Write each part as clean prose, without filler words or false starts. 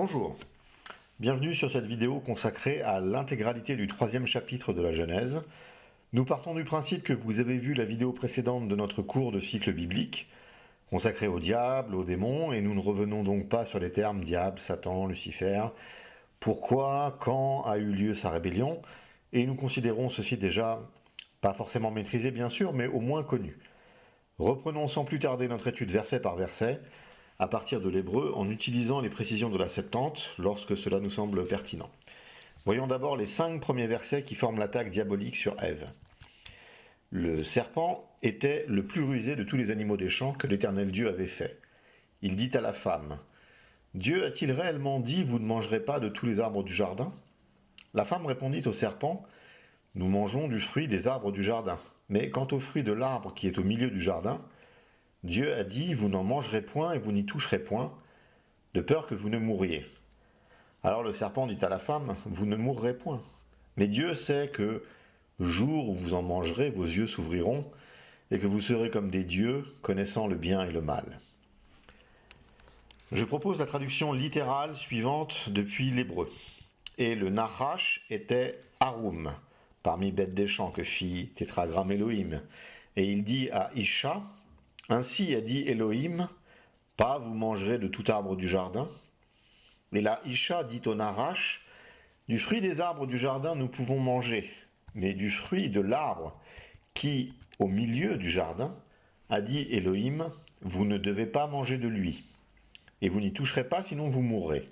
Bonjour, bienvenue sur cette vidéo consacrée à l'intégralité du 3e chapitre de la Genèse. Nous partons du principe que vous avez vu la vidéo précédente de notre cours de cycle biblique, consacré au diable, aux démons, et nous ne revenons donc pas sur les termes diable, Satan, Lucifer, pourquoi, quand a eu lieu sa rébellion, et nous considérons ceci déjà pas forcément maîtrisé bien sûr, mais au moins connu. Reprenons sans plus tarder notre étude verset par verset, à partir de l'hébreu, en utilisant les précisions de la Septante, lorsque cela nous semble pertinent. Voyons d'abord les 5 premiers versets qui forment l'attaque diabolique sur Ève. Le serpent était le plus rusé de tous les animaux des champs que l'Éternel Dieu avait fait. Il dit à la femme, « Dieu a-t-il réellement dit, vous ne mangerez pas de tous les arbres du jardin ?» La femme répondit au serpent, « Nous mangeons du fruit des arbres du jardin, mais quant au fruit de l'arbre qui est au milieu du jardin, Dieu a dit, vous n'en mangerez point et vous n'y toucherez point, de peur que vous ne mouriez. » Alors le serpent dit à la femme, vous ne mourrez point. Mais Dieu sait que, jour où vous en mangerez, vos yeux s'ouvriront, et que vous serez comme des dieux, connaissant le bien et le mal. Je propose la traduction littérale suivante depuis l'hébreu. Et le Nachash était Harum, parmi bêtes des champs que fit Tétragramme Elohim. Et il dit à Isha, ainsi a dit Elohim, pas vous mangerez de tout arbre du jardin. Et là, Isha dit au Nachash, du fruit des arbres du jardin nous pouvons manger, mais du fruit de l'arbre qui, au milieu du jardin, a dit Elohim, vous ne devez pas manger de lui, et vous n'y toucherez pas sinon vous mourrez.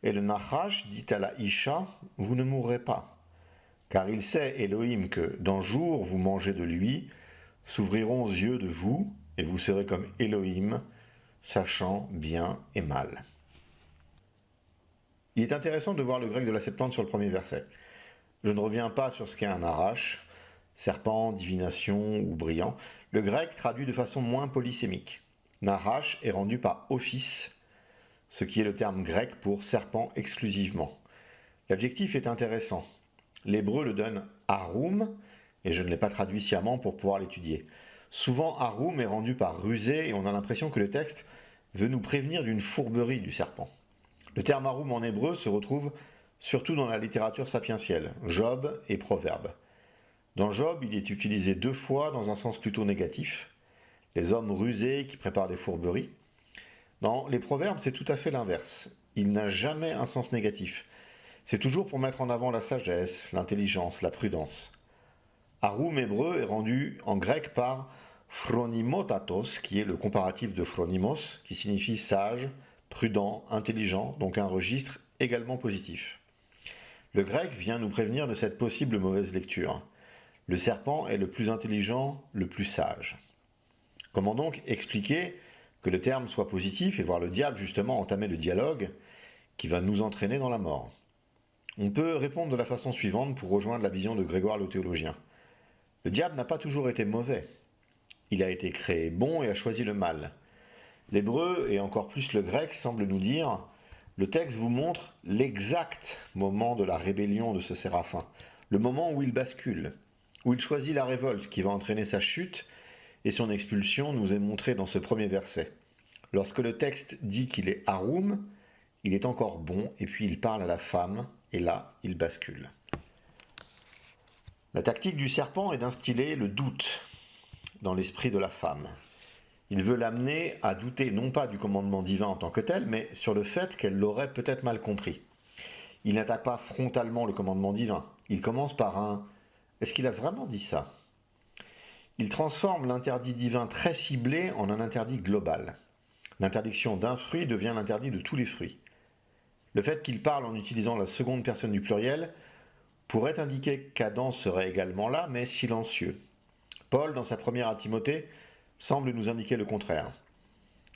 Et le Nachash dit à la Isha, vous ne mourrez pas, car il sait Elohim que, d'un jour vous mangez de lui, s'ouvriront aux yeux de vous, et vous serez comme Elohim, sachant bien et mal. Il est intéressant de voir le grec de la Septante sur le premier verset. Je ne reviens pas sur ce qu'est un Nachash, serpent, divination ou brillant. Le grec traduit de façon moins polysémique. Nachash est rendu par office, ce qui est le terme grec pour serpent exclusivement. L'adjectif est intéressant. L'hébreu le donne harum, et je ne l'ai pas traduit sciemment pour pouvoir l'étudier. Souvent, harum est rendu par rusé et on a l'impression que le texte veut nous prévenir d'une fourberie du serpent. Le terme harum en hébreu se retrouve surtout dans la littérature sapientielle, Job et Proverbes. Dans Job, il est utilisé 2 fois dans un sens plutôt négatif, les hommes rusés qui préparent des fourberies. Dans les Proverbes, c'est tout à fait l'inverse. Il n'a jamais un sens négatif. C'est toujours pour mettre en avant la sagesse, l'intelligence, la prudence. Harum hébreu est rendu en grec par phronimotatos, qui est le comparatif de phronimos, qui signifie sage, prudent, intelligent, donc un registre également positif. Le grec vient nous prévenir de cette possible mauvaise lecture. Le serpent est le plus intelligent, le plus sage. Comment donc expliquer que le terme soit positif et voir le diable justement entamer le dialogue qui va nous entraîner dans la mort? On peut répondre de la façon suivante pour rejoindre la vision de Grégoire le théologien. Le diable n'a pas toujours été mauvais. Il a été créé bon et a choisi le mal. L'hébreu, et encore plus le grec, semblent nous dire « Le texte vous montre l'exact moment de la rébellion de ce séraphin, le moment où il bascule, où il choisit la révolte qui va entraîner sa chute, et son expulsion nous est montrée dans ce premier verset. Lorsque le texte dit qu'il est harum, il est encore bon, et puis il parle à la femme, et là, il bascule. » La tactique du serpent est d'instiller le doute dans l'esprit de la femme. Il veut l'amener à douter non pas du commandement divin en tant que tel, mais sur le fait qu'elle l'aurait peut-être mal compris. Il n'attaque pas frontalement le commandement divin. Il commence par un « est-ce qu'il a vraiment dit ça ?» Il transforme l'interdit divin très ciblé en un interdit global. L'interdiction d'un fruit devient l'interdit de tous les fruits. Le fait qu'il parle en utilisant la seconde personne du pluriel pourrait indiquer qu'Adam serait également là, mais silencieux. Paul, dans sa première à Timothée, semble nous indiquer le contraire.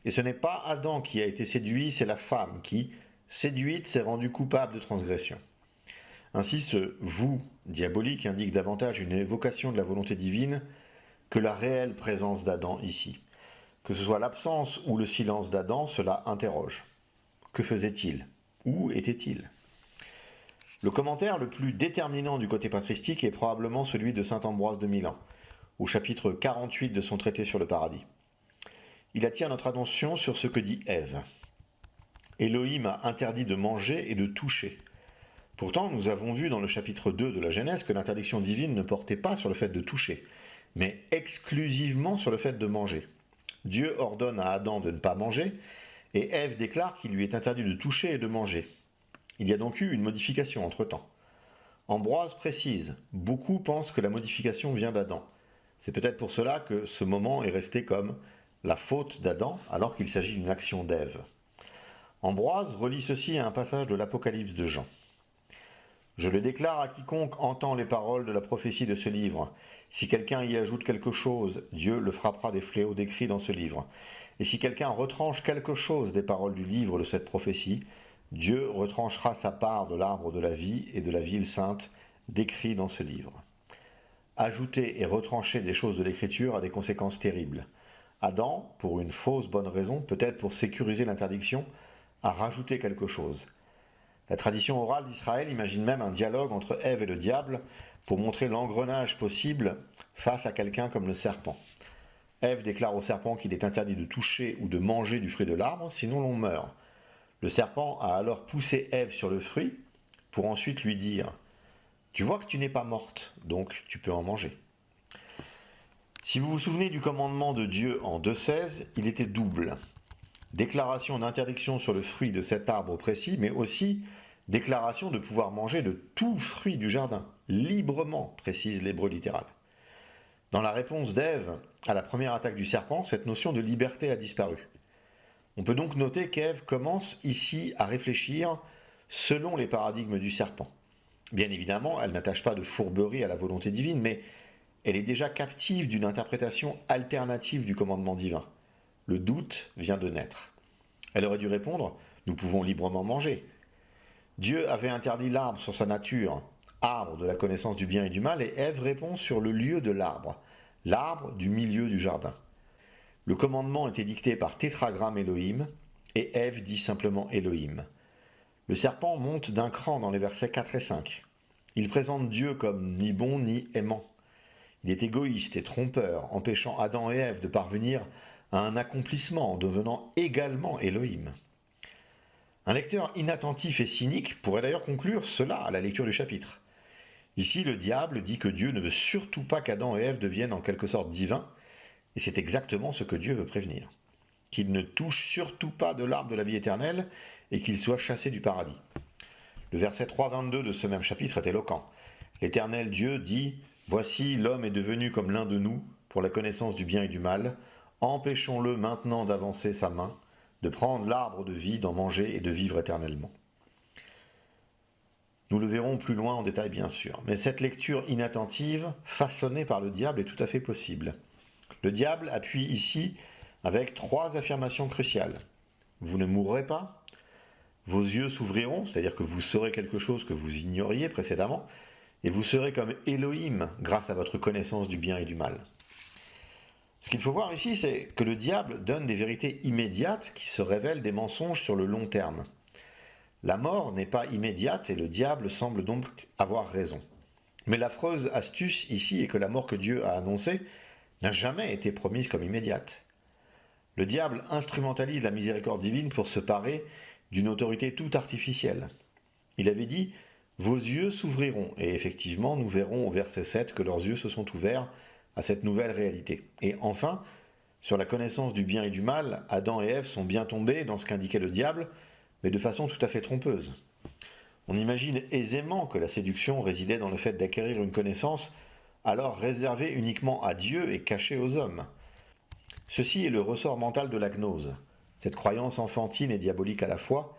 Et ce n'est pas Adam qui a été séduit, c'est la femme qui, séduite, s'est rendue coupable de transgression. Ainsi, ce « vous » diabolique indique davantage une évocation de la volonté divine que la réelle présence d'Adam ici. Que ce soit l'absence ou le silence d'Adam, cela interroge. Que faisait-il? Où était-il? Le commentaire le plus déterminant du côté patristique est probablement celui de saint Ambroise de Milan, au chapitre 48 de son traité sur le paradis. Il attire notre attention sur ce que dit Ève. Elohim a interdit de manger et de toucher. Pourtant, nous avons vu dans le chapitre 2 de la Genèse que l'interdiction divine ne portait pas sur le fait de toucher, mais exclusivement sur le fait de manger. Dieu ordonne à Adam de ne pas manger, et Ève déclare qu'il lui est interdit de toucher et de manger. Il y a donc eu une modification entre-temps. Ambroise précise, beaucoup pensent que la modification vient d'Adam. C'est peut-être pour cela que ce moment est resté comme la faute d'Adam, alors qu'il s'agit d'une action d'Ève. Ambroise relie ceci à un passage de l'Apocalypse de Jean. Je le déclare à quiconque entend les paroles de la prophétie de ce livre. Si quelqu'un y ajoute quelque chose, Dieu le frappera des fléaux décrits dans ce livre. Et si quelqu'un retranche quelque chose des paroles du livre de cette prophétie, Dieu retranchera sa part de l'arbre de la vie et de la ville sainte décrits dans ce livre. Ajouter et retrancher des choses de l'Écriture a des conséquences terribles. Adam, pour une fausse bonne raison, peut-être pour sécuriser l'interdiction, a rajouté quelque chose. La tradition orale d'Israël imagine même un dialogue entre Ève et le diable pour montrer l'engrenage possible face à quelqu'un comme le serpent. Ève déclare au serpent qu'il est interdit de toucher ou de manger du fruit de l'arbre, sinon l'on meurt. Le serpent a alors poussé Ève sur le fruit pour ensuite lui dire « Tu vois que tu n'es pas morte, donc tu peux en manger. » Si vous vous souvenez du commandement de Dieu en 2,16, il était double. Déclaration d'interdiction sur le fruit de cet arbre précis, mais aussi déclaration de pouvoir manger de tout fruit du jardin, librement, précise l'hébreu littéral. Dans la réponse d'Ève à la première attaque du serpent, cette notion de liberté a disparu. On peut donc noter qu'Ève commence ici à réfléchir selon les paradigmes du serpent. Bien évidemment, elle n'attache pas de fourberie à la volonté divine, mais elle est déjà captive d'une interprétation alternative du commandement divin. Le doute vient de naître. Elle aurait dû répondre « Nous pouvons librement manger ». Dieu avait interdit l'arbre sur sa nature, arbre de la connaissance du bien et du mal, et Ève répond sur le lieu de l'arbre, l'arbre du milieu du jardin. Le commandement était dicté par tétragramme Elohim, et Ève dit simplement Elohim. Le serpent monte d'un cran dans les versets 4 et 5. Il présente Dieu comme ni bon ni aimant. Il est égoïste et trompeur, empêchant Adam et Ève de parvenir à un accomplissement en devenant également Elohim. Un lecteur inattentif et cynique pourrait d'ailleurs conclure cela à la lecture du chapitre. Ici, le diable dit que Dieu ne veut surtout pas qu'Adam et Ève deviennent en quelque sorte divins, et c'est exactement ce que Dieu veut prévenir. Qu'ils ne touchent surtout pas de l'arbre de la vie éternelle et qu'ils soient chassés du paradis. Le verset 3,22 de ce même chapitre est éloquent. L'Éternel Dieu dit « Voici, l'homme est devenu comme l'un de nous pour la connaissance du bien et du mal. Empêchons-le maintenant d'avancer sa main, de prendre l'arbre de vie, d'en manger et de vivre éternellement. » Nous le verrons plus loin en détail bien sûr, mais cette lecture inattentive, façonnée par le diable, est tout à fait possible. Le diable appuie ici avec 3 affirmations cruciales. Vous ne mourrez pas, vos yeux s'ouvriront, c'est-à-dire que vous saurez quelque chose que vous ignoriez précédemment, et vous serez comme Elohim grâce à votre connaissance du bien et du mal. Ce qu'il faut voir ici, c'est que le diable donne des vérités immédiates qui se révèlent des mensonges sur le long terme. La mort n'est pas immédiate et le diable semble donc avoir raison. Mais l'affreuse astuce ici est que la mort que Dieu a annoncée n'a jamais été promise comme immédiate. Le diable instrumentalise la miséricorde divine pour se parer d'une autorité toute artificielle. Il avait dit « Vos yeux s'ouvriront » et effectivement nous verrons au verset 7 que leurs yeux se sont ouverts à cette nouvelle réalité. Et enfin, sur la connaissance du bien et du mal, Adam et Ève sont bien tombés dans ce qu'indiquait le diable, mais de façon tout à fait trompeuse. On imagine aisément que la séduction résidait dans le fait d'acquérir une connaissance alors réservée uniquement à Dieu et cachée aux hommes. Ceci est le ressort mental de la gnose, cette croyance enfantine et diabolique à la fois,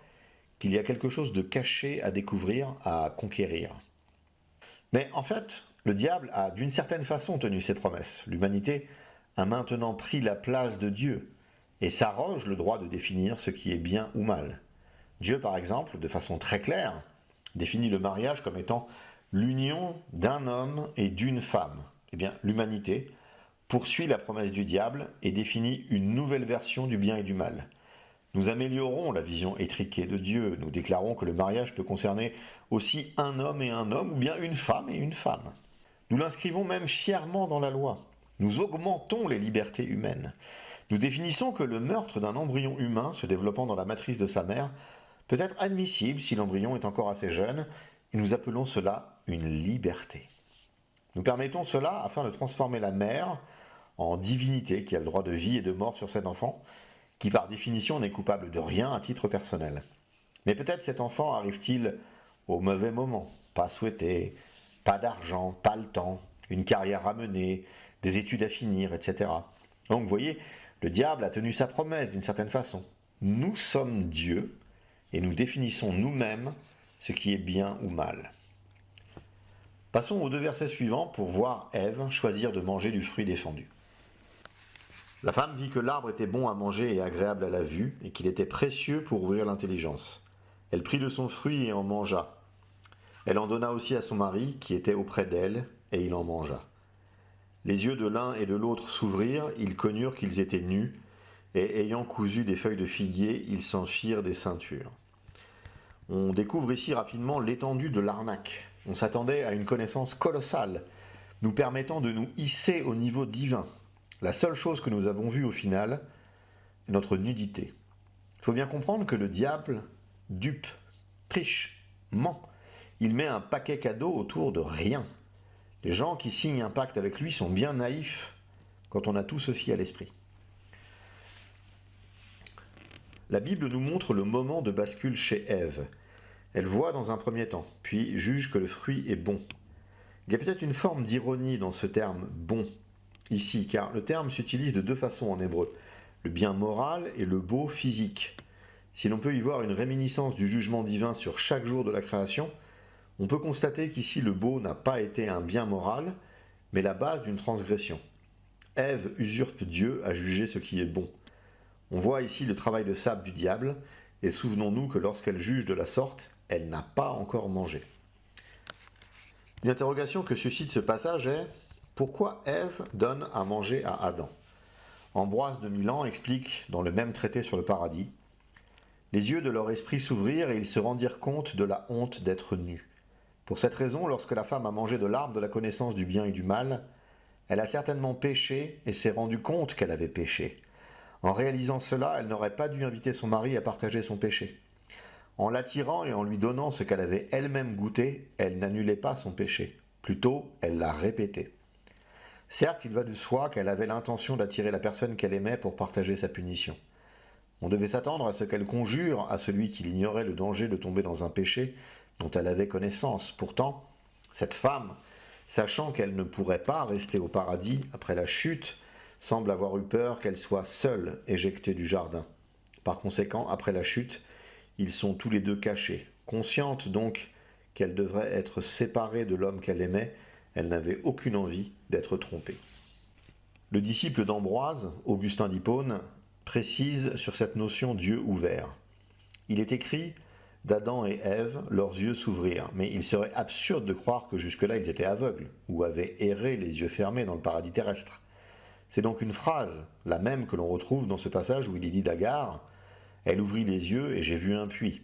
qu'il y a quelque chose de caché à découvrir, à conquérir. Mais en fait, le diable a d'une certaine façon tenu ses promesses. L'humanité a maintenant pris la place de Dieu et s'arroge le droit de définir ce qui est bien ou mal. Dieu, par exemple, de façon très claire, définit le mariage comme étant l'union d'un homme et d'une femme. Eh bien, l'humanité poursuit la promesse du diable et définit une nouvelle version du bien et du mal. Nous améliorons la vision étriquée de Dieu. Nous déclarons que le mariage peut concerner aussi un homme et un homme, ou bien une femme et une femme. Nous l'inscrivons même fièrement dans la loi. Nous augmentons les libertés humaines. Nous définissons que le meurtre d'un embryon humain se développant dans la matrice de sa mère peut être admissible si l'embryon est encore assez jeune, et nous appelons cela une liberté. Nous permettons cela afin de transformer la mère en divinité qui a le droit de vie et de mort sur cet enfant, qui par définition n'est coupable de rien à titre personnel. Mais peut-être cet enfant arrive-t-il au mauvais moment, pas souhaité, pas d'argent, pas le temps, une carrière à mener, des études à finir, etc. Donc vous voyez, le diable a tenu sa promesse d'une certaine façon. Nous sommes Dieu et nous définissons nous-mêmes ce qui est bien ou mal. Passons aux 2 versets suivants pour voir Ève choisir de manger du fruit défendu. La femme vit que l'arbre était bon à manger et agréable à la vue, et qu'il était précieux pour ouvrir l'intelligence. Elle prit de son fruit et en mangea. Elle en donna aussi à son mari, qui était auprès d'elle, et il en mangea. Les yeux de l'un et de l'autre s'ouvrirent, ils connurent qu'ils étaient nus, et ayant cousu des feuilles de figuier, ils s'en firent des ceintures. On découvre ici rapidement l'étendue de l'arnaque. On s'attendait à une connaissance colossale, nous permettant de nous hisser au niveau divin. La seule chose que nous avons vue au final est notre nudité. Il faut bien comprendre que le diable dupe, triche, ment. Il met un paquet cadeau autour de rien. Les gens qui signent un pacte avec lui sont bien naïfs quand on a tout ceci à l'esprit. La Bible nous montre le moment de bascule chez Ève. Elle voit dans un premier temps, puis juge que le fruit est bon. Il y a peut-être une forme d'ironie dans ce terme « bon » ici, car le terme s'utilise de 2 façons en hébreu, le bien moral et le beau physique. Si l'on peut y voir une réminiscence du jugement divin sur chaque jour de la création, on peut constater qu'ici le beau n'a pas été un bien moral, mais la base d'une transgression. Ève usurpe Dieu à juger ce qui est bon. On voit ici le travail de sable du diable, et souvenons-nous que lorsqu'elle juge de la sorte, elle n'a pas encore mangé. Une interrogation que suscite ce passage est « Pourquoi Ève donne à manger à Adam ?» Ambroise de Milan explique dans le même traité sur le paradis « Les yeux de leur esprit s'ouvrirent et ils se rendirent compte de la honte d'être nus. Pour cette raison, lorsque la femme a mangé de l'arbre de la connaissance du bien et du mal, elle a certainement péché et s'est rendue compte qu'elle avait péché. En réalisant cela, elle n'aurait pas dû inviter son mari à partager son péché. En l'attirant et en lui donnant ce qu'elle avait elle-même goûté, elle n'annulait pas son péché. Plutôt, elle l'a répété. Certes, il va de soi qu'elle avait l'intention d'attirer la personne qu'elle aimait pour partager sa punition. On devait s'attendre à ce qu'elle conjure à celui qui ignorait le danger de tomber dans un péché dont elle avait connaissance. Pourtant, cette femme, sachant qu'elle ne pourrait pas rester au paradis après la chute, semble avoir eu peur qu'elle soit seule éjectée du jardin. Par conséquent, après la chute, ils sont tous les 2 cachés. Consciente donc qu'elle devrait être séparée de l'homme qu'elle aimait, elle n'avait aucune envie d'être trompée. Le disciple d'Ambroise, Augustin d'Hippone, précise sur cette notion Dieu ouvert. Il est écrit d'Adam et Ève, leurs yeux s'ouvrirent, mais il serait absurde de croire que jusque-là ils étaient aveugles, ou avaient erré les yeux fermés dans le paradis terrestre. C'est donc une phrase, la même que l'on retrouve dans ce passage où il est dit d'Agar « Elle ouvrit les yeux et j'ai vu un puits ».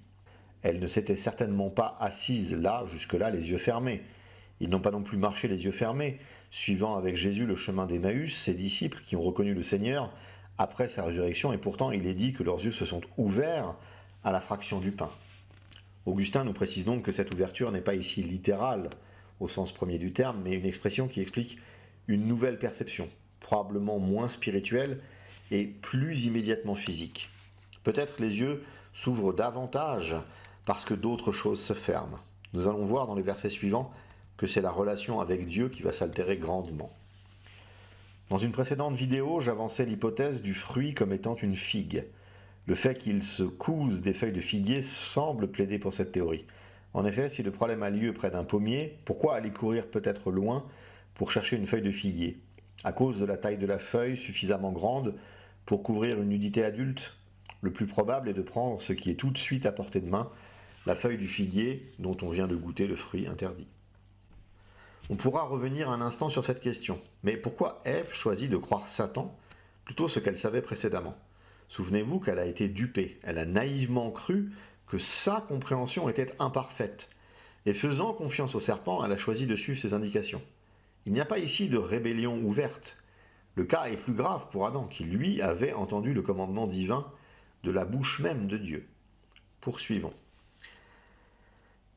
Elle ne s'était certainement pas assise là, jusque-là, les yeux fermés. Ils n'ont pas non plus marché les yeux fermés, suivant avec Jésus le chemin d'Emmaüs, ses disciples qui ont reconnu le Seigneur après sa résurrection, et pourtant il est dit que leurs yeux se sont ouverts à la fraction du pain. Augustin nous précise donc que cette ouverture n'est pas ici littérale, au sens premier du terme, mais une expression qui explique une nouvelle perception, probablement moins spirituelle et plus immédiatement physique. Peut-être les yeux s'ouvrent davantage parce que d'autres choses se ferment. Nous allons voir dans les versets suivants que c'est la relation avec Dieu qui va s'altérer grandement. Dans une précédente vidéo, j'avançais l'hypothèse du fruit comme étant une figue. Le fait qu'il se couse des feuilles de figuier semble plaider pour cette théorie. En effet, si le problème a lieu près d'un pommier, pourquoi aller courir peut-être loin pour chercher une feuille de figuier? À cause de la taille de la feuille suffisamment grande pour couvrir une nudité adulte? Le plus probable est de prendre ce qui est tout de suite à portée de main, la feuille du figuier dont on vient de goûter le fruit interdit. On pourra revenir un instant sur cette question. Mais pourquoi Ève choisit de croire Satan plutôt ce qu'elle savait précédemment? Souvenez-vous qu'elle a été dupée. Elle a naïvement cru que sa compréhension était imparfaite. Et faisant confiance au serpent, elle a choisi de suivre ses indications. Il n'y a pas ici de rébellion ouverte. Le cas est plus grave pour Adam, qui lui avait entendu le commandement divin de la bouche même de Dieu. Poursuivons.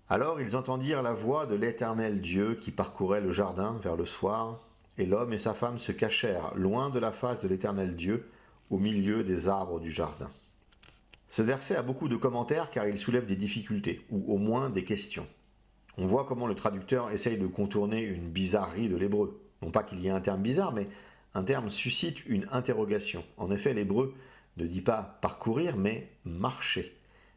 Alors ils entendirent la voix de l'Éternel Dieu qui parcourait le jardin vers le soir, et l'homme et sa femme se cachèrent loin de la face de l'Éternel Dieu, au milieu des arbres du jardin. Ce verset a beaucoup de commentaires car il soulève des difficultés, ou au moins des questions. On voit comment le traducteur essaye de contourner une bizarrerie de l'hébreu. Non pas qu'il y ait un terme bizarre, mais un terme suscite une interrogation. En effet, l'hébreu ne dit pas parcourir, mais marcher.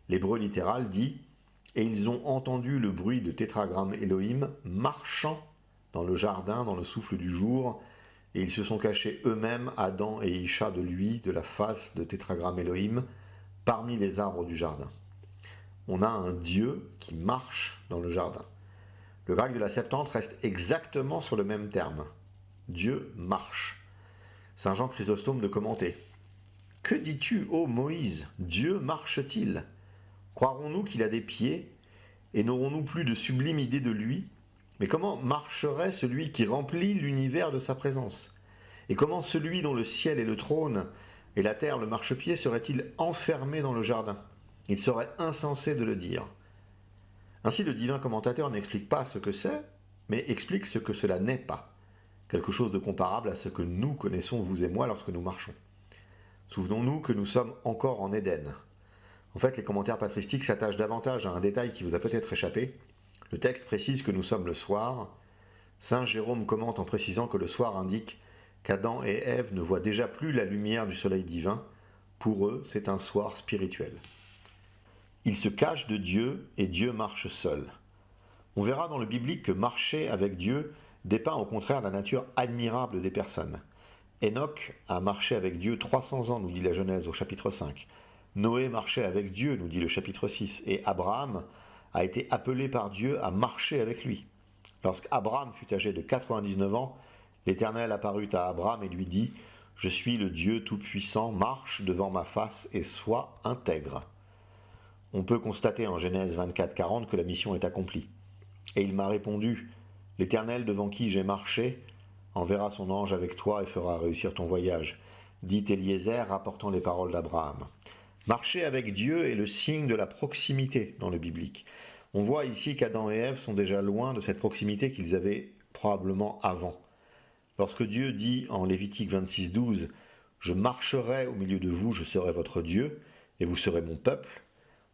L'hébreu littéral dit « Et ils ont entendu le bruit de tétragramme Elohim marchant dans le jardin, dans le souffle du jour, et ils se sont cachés eux-mêmes, Adam et Isha, de lui, de la face de tétragramme Elohim, parmi les arbres du jardin. » On a un Dieu qui marche dans le jardin. Le grec de la Septante reste exactement sur le même terme. Dieu marche. Saint Jean Chrysostome de commenter. « Que dis-tu, ô Moïse? Dieu marche-t-il? Croirons-nous qu'il a des pieds, et n'aurons-nous plus de sublime idée de lui? Mais comment marcherait celui qui remplit l'univers de sa présence? Et comment celui dont le ciel est le trône et la terre le marchepied serait-il enfermé dans le jardin? Il serait insensé de le dire. » Ainsi, le divin commentateur n'explique pas ce que c'est, mais explique ce que cela n'est pas. Quelque chose de comparable à ce que nous connaissons, vous et moi, lorsque nous marchons. Souvenons-nous que nous sommes encore en Éden. En fait, les commentaires patristiques s'attachent davantage à un détail qui vous a peut-être échappé. Le texte précise que nous sommes le soir. Saint Jérôme commente en précisant que le soir indique qu'Adam et Ève ne voient déjà plus la lumière du soleil divin. Pour eux, c'est un soir spirituel. Ils se cachent de Dieu et Dieu marche seul. On verra dans le biblique que marcher avec Dieu dépeint au contraire la nature admirable des personnes. Enoch a marché avec Dieu 300 ans, nous dit la Genèse au chapitre 5. Noé marchait avec Dieu, nous dit le chapitre 6. Et Abraham a été appelé par Dieu à marcher avec lui. Lorsqu'Abraham fut âgé de 99 ans, l'Éternel apparut à Abraham et lui dit « Je suis le Dieu Tout-Puissant, marche devant ma face et sois intègre. » On peut constater en Genèse 24-40 que la mission est accomplie. Et il m'a répondu, « L'Éternel devant qui j'ai marché enverra son ange avec toi et fera réussir ton voyage. » Dit Eliezer, rapportant les paroles d'Abraham. Marcher avec Dieu est le signe de la proximité dans le biblique. On voit ici qu'Adam et Ève sont déjà loin de cette proximité qu'ils avaient probablement avant. Lorsque Dieu dit en Lévitique 26-12, « Je marcherai au milieu de vous, je serai votre Dieu, et vous serez mon peuple »,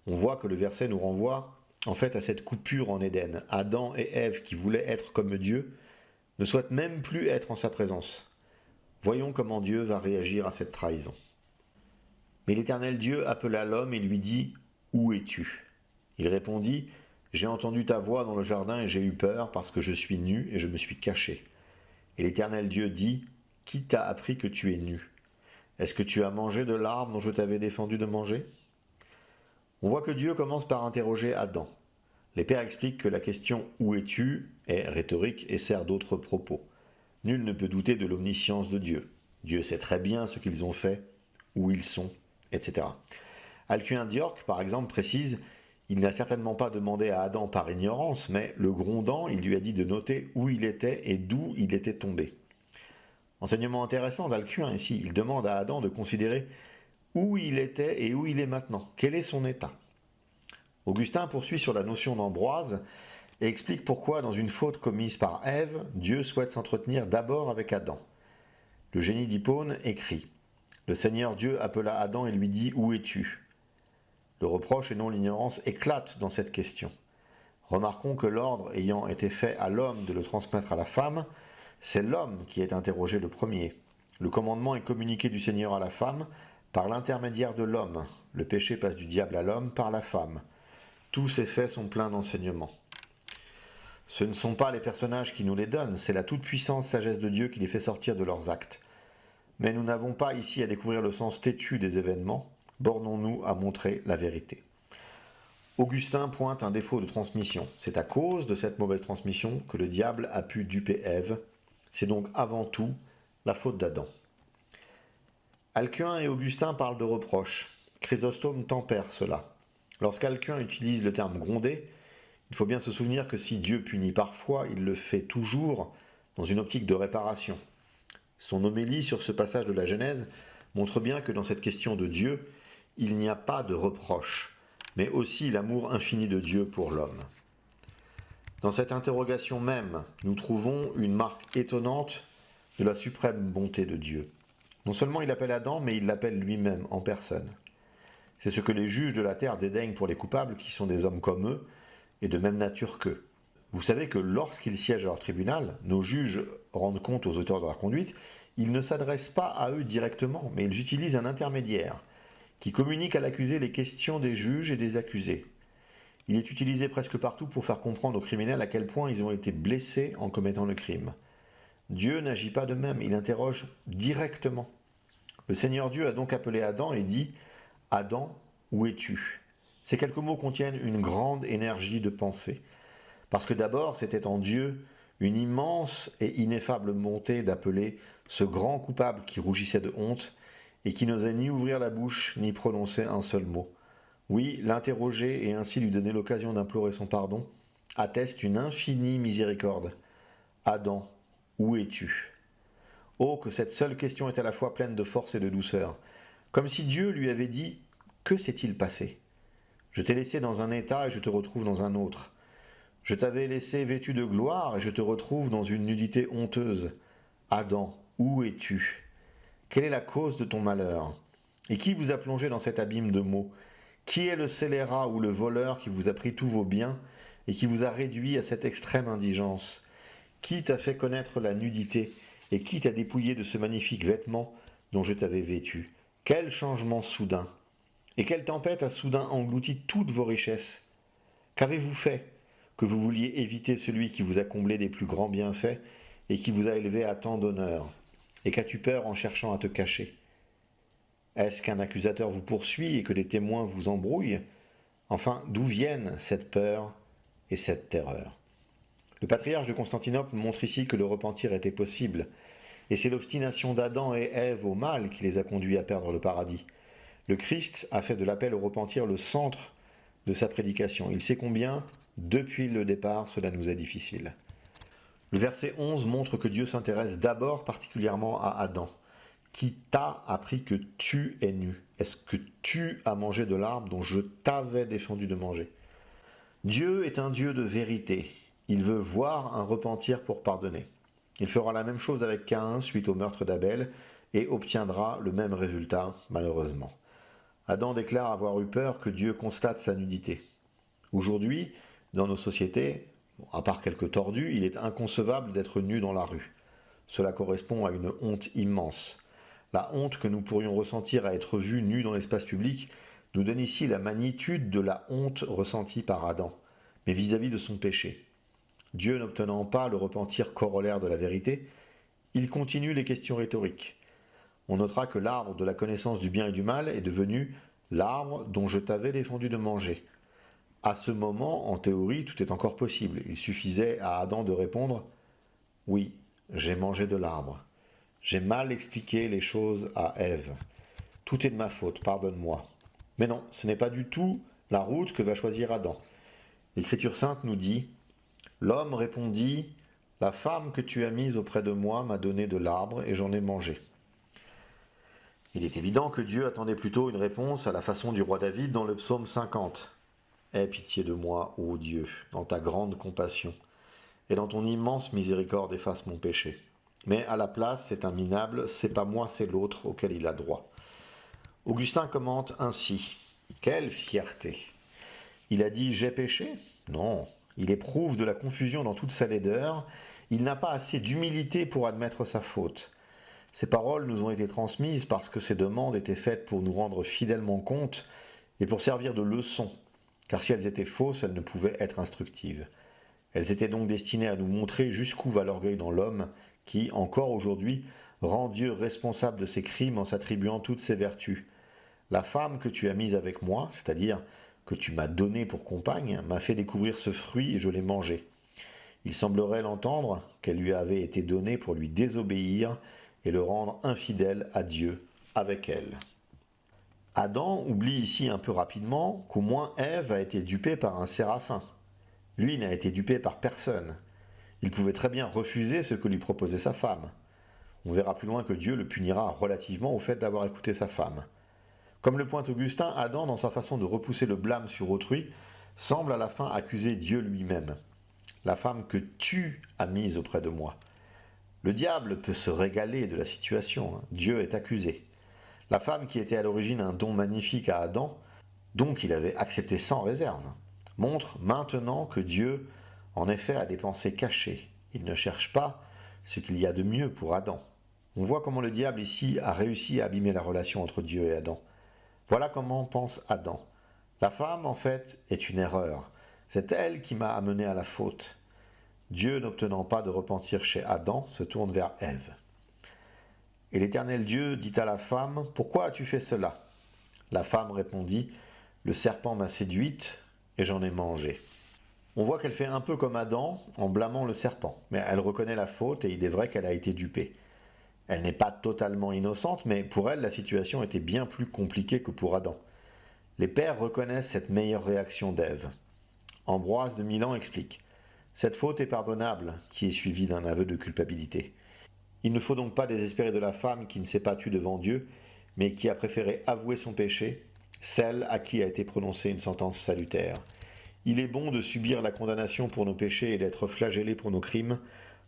on voit que le verset nous renvoie en fait à cette coupure en Éden. Adam et Ève, qui voulaient être comme Dieu, ne souhaitent même plus être en sa présence. Voyons comment Dieu va réagir à cette trahison. Mais l'Éternel Dieu appela l'homme et lui dit « Où es-tu » Il répondit « J'ai entendu ta voix dans le jardin et j'ai eu peur parce que je suis nu et je me suis caché. » Et l'Éternel Dieu dit « Qui t'a appris que tu es nu? Est-ce que tu as mangé de l'arbre dont je t'avais défendu de manger ?» On voit que Dieu commence par interroger Adam. Les pères expliquent que la question « Où es-tu » est rhétorique et sert d'autres propos. Nul ne peut douter de l'omniscience de Dieu. Dieu sait très bien ce qu'ils ont fait, où ils sont, etc. Alcuin d'York, par exemple, précise « Il n'a certainement pas demandé à Adam par ignorance, mais le grondant, il lui a dit de noter où il était et d'où il était tombé. » Enseignement intéressant d'Alcuin ici, il demande à Adam de considérer où il était et où il est maintenant. Quel est son état? Augustin poursuit sur la notion d'Ambroise et explique pourquoi, dans une faute commise par Ève, Dieu souhaite s'entretenir d'abord avec Adam. Le génie d'Hippone écrit « Le Seigneur Dieu appela Adam et lui dit « Où es-tu » Le reproche et non l'ignorance éclatent dans cette question. Remarquons que l'ordre ayant été fait à l'homme de le transmettre à la femme, c'est l'homme qui est interrogé le premier. Le commandement est communiqué du Seigneur à la femme par l'intermédiaire de l'homme. Le péché passe du diable à l'homme par la femme. Tous ces faits sont pleins d'enseignements. Ce ne sont pas les personnages qui nous les donnent, c'est la toute-puissante sagesse de Dieu qui les fait sortir de leurs actes. Mais nous n'avons pas ici à découvrir le sens têtu des événements, bornons-nous à montrer la vérité. Augustin pointe un défaut de transmission. C'est à cause de cette mauvaise transmission que le diable a pu duper Ève. C'est donc avant tout la faute d'Adam. Alcuin et Augustin parlent de reproches. Chrysostome tempère cela. Lorsqu'Alcuin utilise le terme gronder, il faut bien se souvenir que si Dieu punit parfois, il le fait toujours dans une optique de réparation. Son homélie sur ce passage de la Genèse montre bien que dans cette question de Dieu, il n'y a pas de reproche, mais aussi l'amour infini de Dieu pour l'homme. Dans cette interrogation même, nous trouvons une marque étonnante de la suprême bonté de Dieu. Non seulement il appelle Adam, mais il l'appelle lui-même en personne. C'est ce que les juges de la terre dédaignent pour les coupables qui sont des hommes comme eux et de même nature qu'eux. Vous savez que lorsqu'ils siègent à leur tribunal, nos juges rendent compte aux auteurs de leur conduite, ils ne s'adressent pas à eux directement, mais ils utilisent un intermédiaire qui communique à l'accusé les questions des juges et des accusés. Il est utilisé presque partout pour faire comprendre aux criminels à quel point ils ont été blessés en commettant le crime. Dieu n'agit pas de même, il interroge directement. Le Seigneur Dieu a donc appelé Adam et dit « Adam, où es-tu » Ces quelques mots contiennent une grande énergie de pensée. Parce que d'abord, c'était en Dieu une immense et ineffable bonté d'appeler ce grand coupable qui rougissait de honte et qui n'osait ni ouvrir la bouche ni prononcer un seul mot. Oui, l'interroger et ainsi lui donner l'occasion d'implorer son pardon atteste une infinie miséricorde. Adam, où es-tu ? Oh, que cette seule question est à la fois pleine de force et de douceur, comme si Dieu lui avait dit « Que s'est-il passé ? Je t'ai laissé dans un état et je te retrouve dans un autre. Je t'avais laissé vêtu de gloire et je te retrouve dans une nudité honteuse. Adam, où es-tu ? Quelle est la cause de ton malheur ? Et qui vous a plongé dans cet abîme de maux ? Qui est le scélérat ou le voleur qui vous a pris tous vos biens et qui vous a réduit à cette extrême indigence ? Qui t'a fait connaître la nudité et qui t'a dépouillé de ce magnifique vêtement dont je t'avais vêtu ? Quel changement soudain ! Et quelle tempête a soudain englouti toutes vos richesses ? Qu'avez-vous fait que vous vouliez éviter celui qui vous a comblé des plus grands bienfaits et qui vous a élevé à tant d'honneur ? Et qu'as-tu peur en cherchant à te cacher ? Est-ce qu'un accusateur vous poursuit et que des témoins vous embrouillent ? Enfin, d'où viennent cette peur et cette terreur ? Le patriarche de Constantinople montre ici que le repentir était possible, et c'est l'obstination d'Adam et Ève au mal qui les a conduits à perdre le paradis. Le Christ a fait de l'appel au repentir le centre de sa prédication. Il sait combien, depuis le départ, cela nous est difficile. Le verset 11 montre que Dieu s'intéresse d'abord particulièrement à Adam. Qui t'a appris que tu es nu ? Est-ce que tu as mangé de l'arbre dont je t'avais défendu de manger ? Dieu est un Dieu de vérité. Il veut voir un repentir pour pardonner. Il fera la même chose avec Caïn suite au meurtre d'Abel et obtiendra le même résultat, malheureusement. Adam déclare avoir eu peur que Dieu constate sa nudité. Aujourd'hui, dans nos sociétés, à part quelques tordus, il est inconcevable d'être nu dans la rue. Cela correspond à une honte immense. La honte que nous pourrions ressentir à être vus nus dans l'espace public nous donne ici la magnitude de la honte ressentie par Adam, mais vis-à-vis de son péché. Dieu n'obtenant pas le repentir corollaire de la vérité, il continue les questions rhétoriques. On notera que l'arbre de la connaissance du bien et du mal est devenu l'arbre dont je t'avais défendu de manger. À ce moment, en théorie, tout est encore possible. Il suffisait à Adam de répondre « Oui, j'ai mangé de l'arbre. J'ai mal expliqué les choses à Ève. Tout est de ma faute, pardonne-moi. » Mais non, ce n'est pas du tout la route que va choisir Adam. L'Écriture sainte nous dit « L'homme répondit « La femme que tu as mise auprès de moi m'a donné de l'arbre et j'en ai mangé. » Il est évident que Dieu attendait plutôt une réponse à la façon du roi David dans le psaume 50. « Aie pitié de moi, ô Dieu, dans ta grande compassion, et dans ton immense miséricorde efface mon péché. » Mais à la place, c'est un minable, c'est pas moi, c'est l'autre auquel il a droit. Augustin commente ainsi. Quelle fierté ! Il a dit « j'ai péché » ? Non, il éprouve de la confusion dans toute sa laideur, il n'a pas assez d'humilité pour admettre sa faute. Ces paroles nous ont été transmises parce que ces demandes étaient faites pour nous rendre fidèlement compte et pour servir de leçon, car si elles étaient fausses, elles ne pouvaient être instructives. Elles étaient donc destinées à nous montrer jusqu'où va l'orgueil dans l'homme qui, encore aujourd'hui, rend Dieu responsable de ses crimes en s'attribuant toutes ses vertus. La femme que tu as mise avec moi, c'est-à-dire que tu m'as donnée pour compagne, m'a fait découvrir ce fruit et je l'ai mangé. Il semblerait l'entendre qu'elle lui avait été donnée pour lui désobéir et le rendre infidèle à Dieu avec elle. Adam oublie ici un peu rapidement qu'au moins Ève a été dupée par un séraphin. Lui n'a été dupé par personne. Il pouvait très bien refuser ce que lui proposait sa femme. On verra plus loin que Dieu le punira relativement au fait d'avoir écouté sa femme. Comme le pointe Augustin, Adam, dans sa façon de repousser le blâme sur autrui, semble à la fin accuser Dieu lui-même. La femme que tu as mise auprès de moi. Le diable peut se régaler de la situation, hein. Dieu est accusé. La femme qui était à l'origine un don magnifique à Adam, don qu'il avait accepté sans réserve, montre maintenant que Dieu, en effet, a des pensées cachées. Il ne cherche pas ce qu'il y a de mieux pour Adam. On voit comment le diable ici a réussi à abîmer la relation entre Dieu et Adam. Voilà comment pense Adam. La femme, en fait, est une erreur. C'est elle qui m'a amené à la faute. Dieu, n'obtenant pas de repentir chez Adam, se tourne vers Ève. Et l'Éternel Dieu dit à la femme, « Pourquoi as-tu fait cela ?» La femme répondit, « Le serpent m'a séduite et j'en ai mangé. » On voit qu'elle fait un peu comme Adam en blâmant le serpent, mais elle reconnaît la faute et il est vrai qu'elle a été dupée. Elle n'est pas totalement innocente, mais pour elle, la situation était bien plus compliquée que pour Adam. Les pères reconnaissent cette meilleure réaction d'Ève. Ambroise de Milan explique « Cette faute est pardonnable, qui est suivie d'un aveu de culpabilité. Il ne faut donc pas désespérer de la femme qui ne s'est pas tue devant Dieu, mais qui a préféré avouer son péché, celle à qui a été prononcée une sentence salutaire. Il est bon de subir la condamnation pour nos péchés et d'être flagellés pour nos crimes,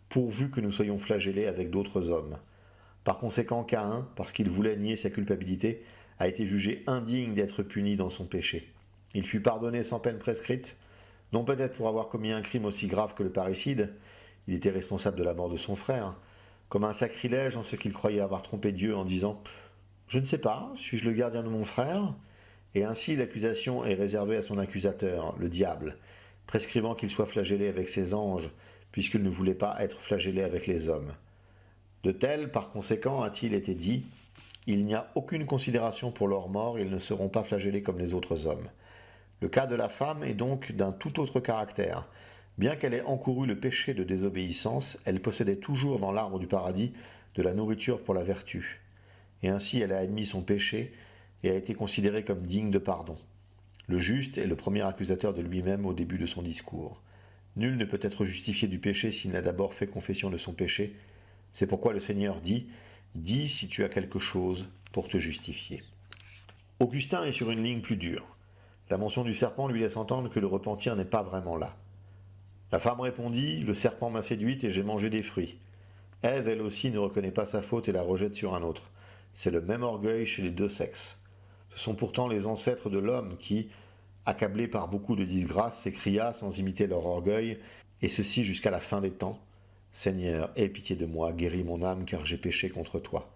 pourvu que nous soyons flagellés avec d'autres hommes. Par conséquent, Caïn, parce qu'il voulait nier sa culpabilité, a été jugé indigne d'être puni dans son péché. Il fut pardonné sans peine prescrite, non peut-être pour avoir commis un crime aussi grave que le parricide, il était responsable de la mort de son frère, comme un sacrilège en ce qu'il croyait avoir trompé Dieu en disant « Je ne sais pas, suis-je le gardien de mon frère ?» Et ainsi l'accusation est réservée à son accusateur, le diable, prescrivant qu'il soit flagellé avec ses anges, puisqu'il ne voulait pas être flagellé avec les hommes. De tel, par conséquent, a-t-il été dit, il n'y a aucune considération pour leur mort, ils ne seront pas flagellés comme les autres hommes. Le cas de la femme est donc d'un tout autre caractère. Bien qu'elle ait encouru le péché de désobéissance, elle possédait toujours dans l'arbre du paradis de la nourriture pour la vertu. Et ainsi elle a admis son péché et a été considérée comme digne de pardon. Le juste est le premier accusateur de lui-même au début de son discours. Nul ne peut être justifié du péché s'il n'a d'abord fait confession de son péché. C'est pourquoi le Seigneur dit « Dis si tu as quelque chose pour te justifier ». Augustin est sur une ligne plus dure. La mention du serpent lui laisse entendre que le repentir n'est pas vraiment là. La femme répondit « Le serpent m'a séduite et j'ai mangé des fruits ». Ève, elle aussi, ne reconnaît pas sa faute et la rejette sur un autre. C'est le même orgueil chez les deux sexes. Ce sont pourtant les ancêtres de l'homme qui, accablés par beaucoup de disgrâces, s'écria sans imiter leur orgueil, et ceci jusqu'à la fin des temps. Seigneur, aie pitié de moi, guéris mon âme, car j'ai péché contre toi.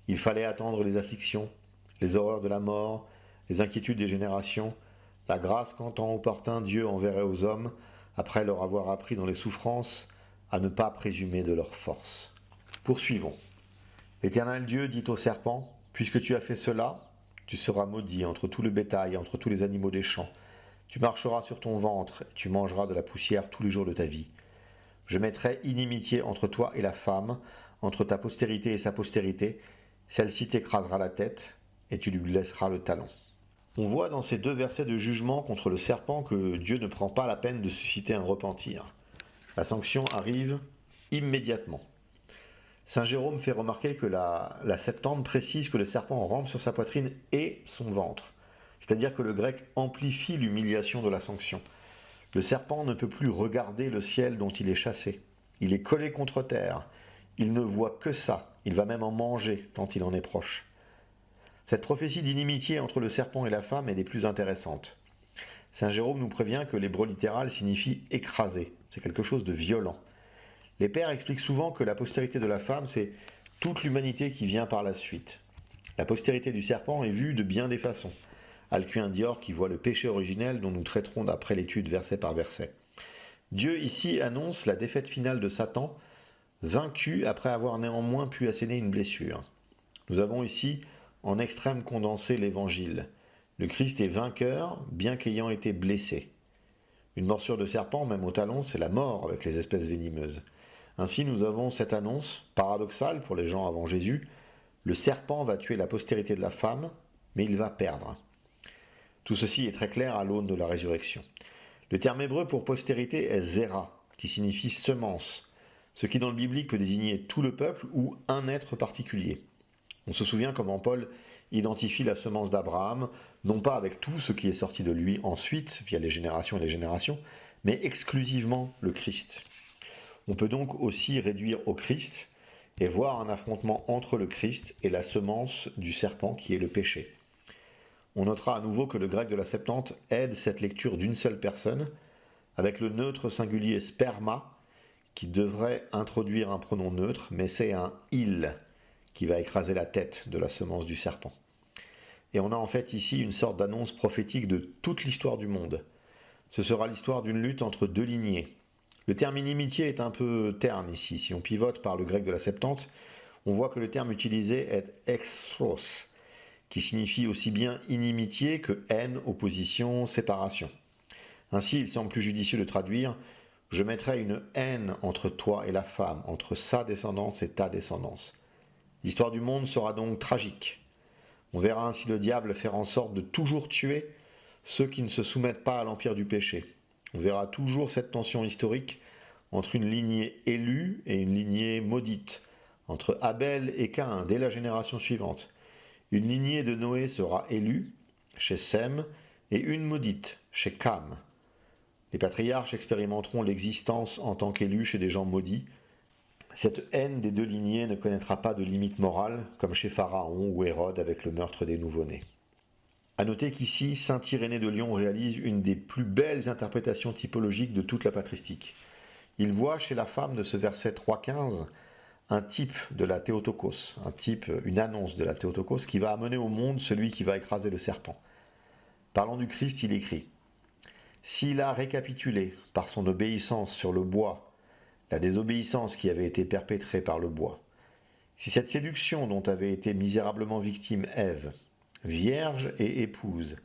Il fallait attendre les afflictions, les horreurs de la mort, les inquiétudes des générations, la grâce qu'en temps opportun Dieu enverrait aux hommes, après leur avoir appris dans les souffrances à ne pas présumer de leur force. Poursuivons. L'Éternel Dieu dit au serpent, « Puisque tu as fait cela, tu seras maudit entre tout le bétail et entre tous les animaux des champs. Tu marcheras sur ton ventre, et tu mangeras de la poussière tous les jours de ta vie. Je mettrai inimitié entre toi et la femme, entre ta postérité et sa postérité. Celle-ci t'écrasera la tête, et tu lui laisseras le talon. » On voit dans ces deux versets de jugement contre le serpent que Dieu ne prend pas la peine de susciter un repentir. La sanction arrive immédiatement. Saint Jérôme fait remarquer que la Septante précise que le serpent rampe sur sa poitrine et son ventre. C'est-à-dire que le grec amplifie l'humiliation de la sanction. Le serpent ne peut plus regarder le ciel dont il est chassé. Il est collé contre terre. Il ne voit que ça. Il va même en manger tant il en est proche. Cette prophétie d'inimitié entre le serpent et la femme est des plus intéressantes. Saint Jérôme nous prévient que l'hébreu littéral signifie « écraser ». C'est quelque chose de violent. Les pères expliquent souvent que la postérité de la femme, c'est toute l'humanité qui vient par la suite. La postérité du serpent est vue de bien des façons. Alcuin Dior qui voit le péché originel dont nous traiterons d'après l'étude verset par verset. Dieu ici annonce la défaite finale de Satan, vaincu après avoir néanmoins pu asséner une blessure. Nous avons ici en extrême condensé l'évangile. Le Christ est vainqueur, bien qu'ayant été blessé. Une morsure de serpent, même au talon, c'est la mort avec les espèces venimeuses. Ainsi, nous avons cette annonce, paradoxale pour les gens avant Jésus, le serpent va tuer la postérité de la femme, mais il va perdre. Tout ceci est très clair à l'aune de la résurrection. Le terme hébreu pour postérité est zéra, qui signifie semence, ce qui dans le biblique peut désigner tout le peuple ou un être particulier. On se souvient comment Paul identifie la semence d'Abraham, non pas avec tout ce qui est sorti de lui ensuite, via les générations et les générations, mais exclusivement le Christ. On peut donc aussi réduire au Christ et voir un affrontement entre le Christ et la semence du serpent qui est le péché. On notera à nouveau que le grec de la Septante aide cette lecture d'une seule personne, avec le neutre singulier sperma, qui devrait introduire un pronom neutre, mais c'est un il qui va écraser la tête de la semence du serpent. Et on a en fait ici une sorte d'annonce prophétique de toute l'histoire du monde. Ce sera l'histoire d'une lutte entre deux lignées. Le terme inimitié est un peu terne ici. Si on pivote par le grec de la Septante, on voit que le terme utilisé est exthros, qui signifie aussi bien inimitié que haine, opposition, séparation. Ainsi, il semble plus judicieux de traduire « Je mettrai une haine entre toi et la femme, entre sa descendance et ta descendance ». L'histoire du monde sera donc tragique. On verra ainsi le diable faire en sorte de toujours tuer ceux qui ne se soumettent pas à l'empire du péché. On verra toujours cette tension historique entre une lignée élue et une lignée maudite, entre Abel et Caïn dès la génération suivante. Une lignée de Noé sera élue, chez Sem, et une maudite, chez Cam. Les patriarches expérimenteront l'existence en tant qu'élus chez des gens maudits. Cette haine des deux lignées ne connaîtra pas de limite morale, comme chez Pharaon ou Hérode avec le meurtre des nouveau-nés. A noter qu'ici, saint Irénée de Lyon réalise une des plus belles interprétations typologiques de toute la patristique. Il voit chez la femme de ce verset 3.15 un type de la Théotokos, une annonce de la Théotokos qui va amener au monde celui qui va écraser le serpent. Parlant du Christ, il écrit « S'il a récapitulé par son obéissance sur le bois la désobéissance qui avait été perpétrée par le bois, si cette séduction dont avait été misérablement victime Ève, vierge et épouse,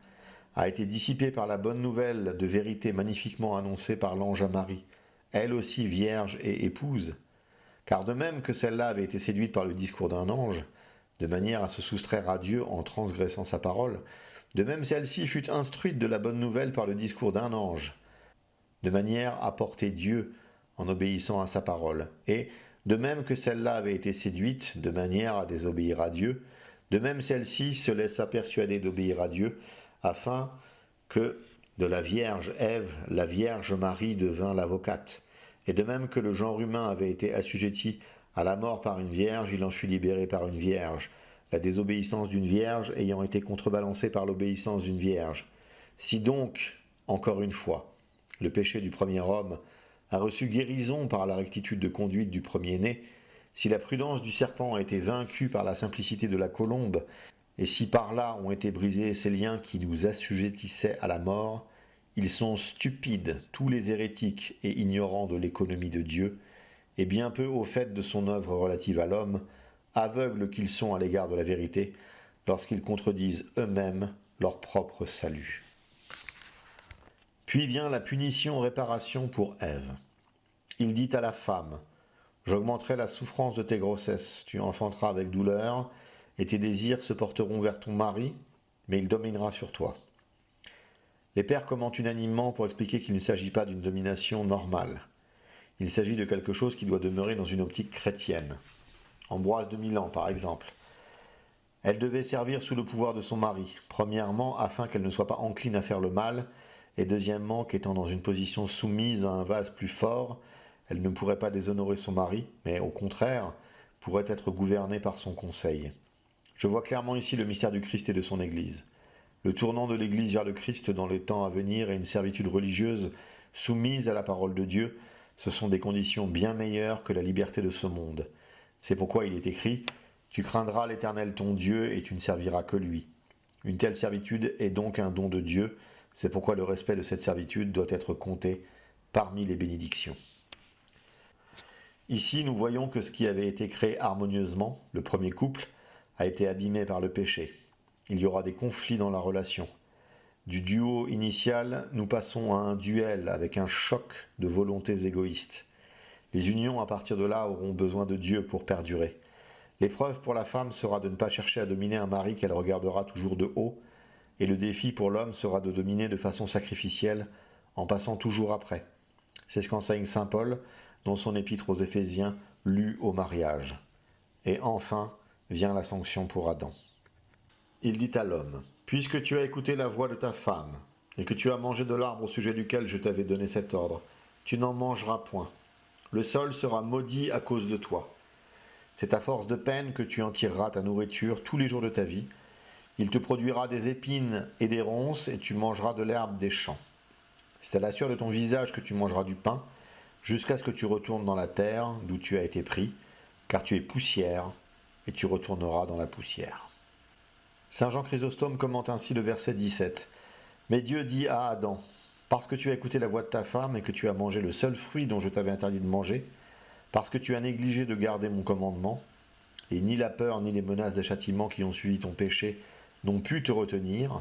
a été dissipée par la bonne nouvelle de vérité magnifiquement annoncée par l'ange à Marie, elle aussi vierge et épouse, car de même que celle-là avait été séduite par le discours d'un ange, de manière à se soustraire à Dieu en transgressant sa parole, de même celle-ci fut instruite de la bonne nouvelle par le discours d'un ange, de manière à porter Dieu en obéissant à sa parole, et de même que celle-là avait été séduite de manière à désobéir à Dieu, de même celle-ci se laissa persuader d'obéir à Dieu, afin que de la Vierge Ève, la Vierge Marie devint l'avocate. Et de même que le genre humain avait été assujetti à la mort par une vierge, il en fut libéré par une vierge, la désobéissance d'une vierge ayant été contrebalancée par l'obéissance d'une vierge. Si donc, encore une fois, le péché du premier homme a reçu guérison par la rectitude de conduite du premier-né, si la prudence du serpent a été vaincue par la simplicité de la colombe, et si par là ont été brisés ces liens qui nous assujettissaient à la mort, ils sont stupides, tous les hérétiques et ignorants de l'économie de Dieu, et bien peu au fait de son œuvre relative à l'homme, aveugles qu'ils sont à l'égard de la vérité, lorsqu'ils contredisent eux-mêmes leur propre salut. Puis vient la punition-réparation pour Ève. Il dit à la femme, « J'augmenterai la souffrance de tes grossesses, tu enfanteras avec douleur, et tes désirs se porteront vers ton mari, mais il dominera sur toi. » Les pères commentent unanimement pour expliquer qu'il ne s'agit pas d'une domination normale. Il s'agit de quelque chose qui doit demeurer dans une optique chrétienne. Ambroise de Milan, par exemple. Elle devait servir sous le pouvoir de son mari, premièrement afin qu'elle ne soit pas encline à faire le mal, et deuxièmement qu'étant dans une position soumise à un vase plus fort, elle ne pourrait pas déshonorer son mari, mais au contraire, pourrait être gouvernée par son conseil. Je vois clairement ici le mystère du Christ et de son Église. Le tournant de l'Église vers le Christ dans les temps à venir et une servitude religieuse soumise à la parole de Dieu, ce sont des conditions bien meilleures que la liberté de ce monde. C'est pourquoi il est écrit « Tu craindras l'Éternel ton Dieu et tu ne serviras que lui ». Une telle servitude est donc un don de Dieu, c'est pourquoi le respect de cette servitude doit être compté parmi les bénédictions. Ici, nous voyons que ce qui avait été créé harmonieusement, le premier couple, a été abîmé par le péché. Il y aura des conflits dans la relation. Du duo initial, nous passons à un duel avec un choc de volontés égoïstes. Les unions à partir de là auront besoin de Dieu pour perdurer. L'épreuve pour la femme sera de ne pas chercher à dominer un mari qu'elle regardera toujours de haut, et le défi pour l'homme sera de dominer de façon sacrificielle en passant toujours après. C'est ce qu'enseigne saint Paul dans son épître aux Éphésiens, lu au mariage. Et enfin vient la sanction pour Adam. Il dit à l'homme, « Puisque tu as écouté la voix de ta femme, et que tu as mangé de l'arbre au sujet duquel je t'avais donné cet ordre, tu n'en mangeras point. Le sol sera maudit à cause de toi. C'est à force de peine que tu en tireras ta nourriture tous les jours de ta vie. Il te produira des épines et des ronces, et tu mangeras de l'herbe des champs. C'est à la sueur de ton visage que tu mangeras du pain, jusqu'à ce que tu retournes dans la terre d'où tu as été pris, car tu es poussière, et tu retourneras dans la poussière. » Saint Jean Chrysostome commente ainsi le verset 17. « Mais Dieu dit à Adam, parce que tu as écouté la voix de ta femme et que tu as mangé le seul fruit dont je t'avais interdit de manger, parce que tu as négligé de garder mon commandement, et ni la peur ni les menaces des châtiments qui ont suivi ton péché n'ont pu te retenir,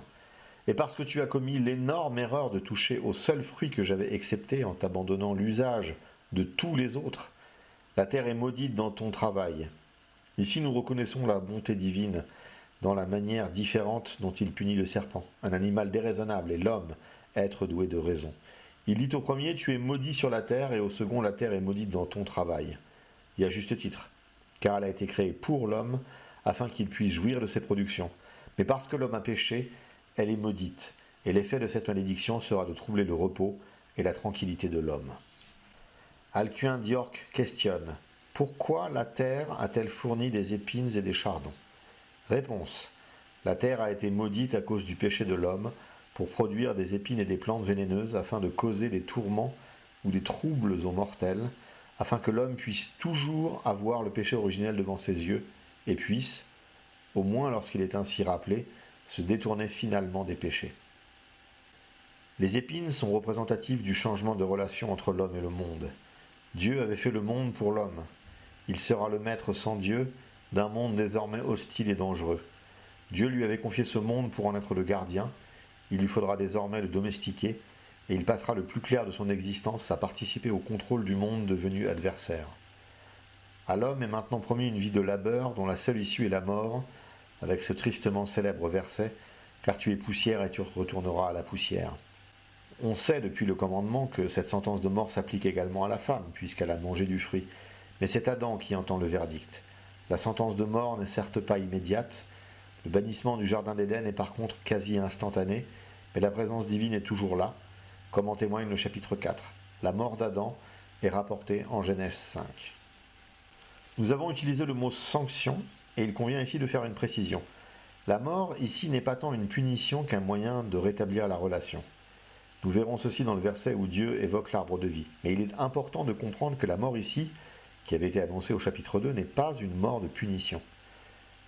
et parce que tu as commis l'énorme erreur de toucher au seul fruit que j'avais excepté en t'abandonnant l'usage de tous les autres, la terre est maudite dans ton travail. » Ici nous reconnaissons la bonté divine dans la manière différente dont il punit le serpent, un animal déraisonnable, et l'homme, être doué de raison. Il dit au premier, tu es maudit sur la terre, et au second, la terre est maudite dans ton travail. Et à juste titre, car elle a été créée pour l'homme, afin qu'il puisse jouir de ses productions. Mais parce que l'homme a péché, elle est maudite, et l'effet de cette malédiction sera de troubler le repos et la tranquillité de l'homme. Alcuin d'York questionne, pourquoi la terre a-t-elle fourni des épines et des chardons? Réponse, la terre a été maudite à cause du péché de l'homme, pour produire des épines et des plantes vénéneuses afin de causer des tourments ou des troubles aux mortels, afin que l'homme puisse toujours avoir le péché originel devant ses yeux et puisse, au moins lorsqu'il est ainsi rappelé, se détourner finalement des péchés. Les épines sont représentatives du changement de relation entre l'homme et le monde. Dieu avait fait le monde pour l'homme. Il sera le maître sans Dieu d'un monde désormais hostile et dangereux. Dieu lui avait confié ce monde pour en être le gardien. Il lui faudra désormais le domestiquer, et il passera le plus clair de son existence à participer au contrôle du monde devenu adversaire. À l'homme est maintenant promis une vie de labeur dont la seule issue est la mort, avec ce tristement célèbre verset « Car tu es poussière et tu retourneras à la poussière ». On sait depuis le commandement que cette sentence de mort s'applique également à la femme, puisqu'elle a mangé du fruit. Mais c'est Adam qui entend le verdict. La sentence de mort n'est certes pas immédiate. Le bannissement du jardin d'Éden est par contre quasi instantané, mais la présence divine est toujours là, comme en témoigne le chapitre 4. La mort d'Adam est rapportée en Genèse 5. Nous avons utilisé le mot sanction, et il convient ici de faire une précision. La mort ici n'est pas tant une punition qu'un moyen de rétablir la relation. Nous verrons ceci dans le verset où Dieu évoque l'arbre de vie. Mais il est important de comprendre que la mort ici, qui avait été annoncée au chapitre 2, n'est pas une mort de punition.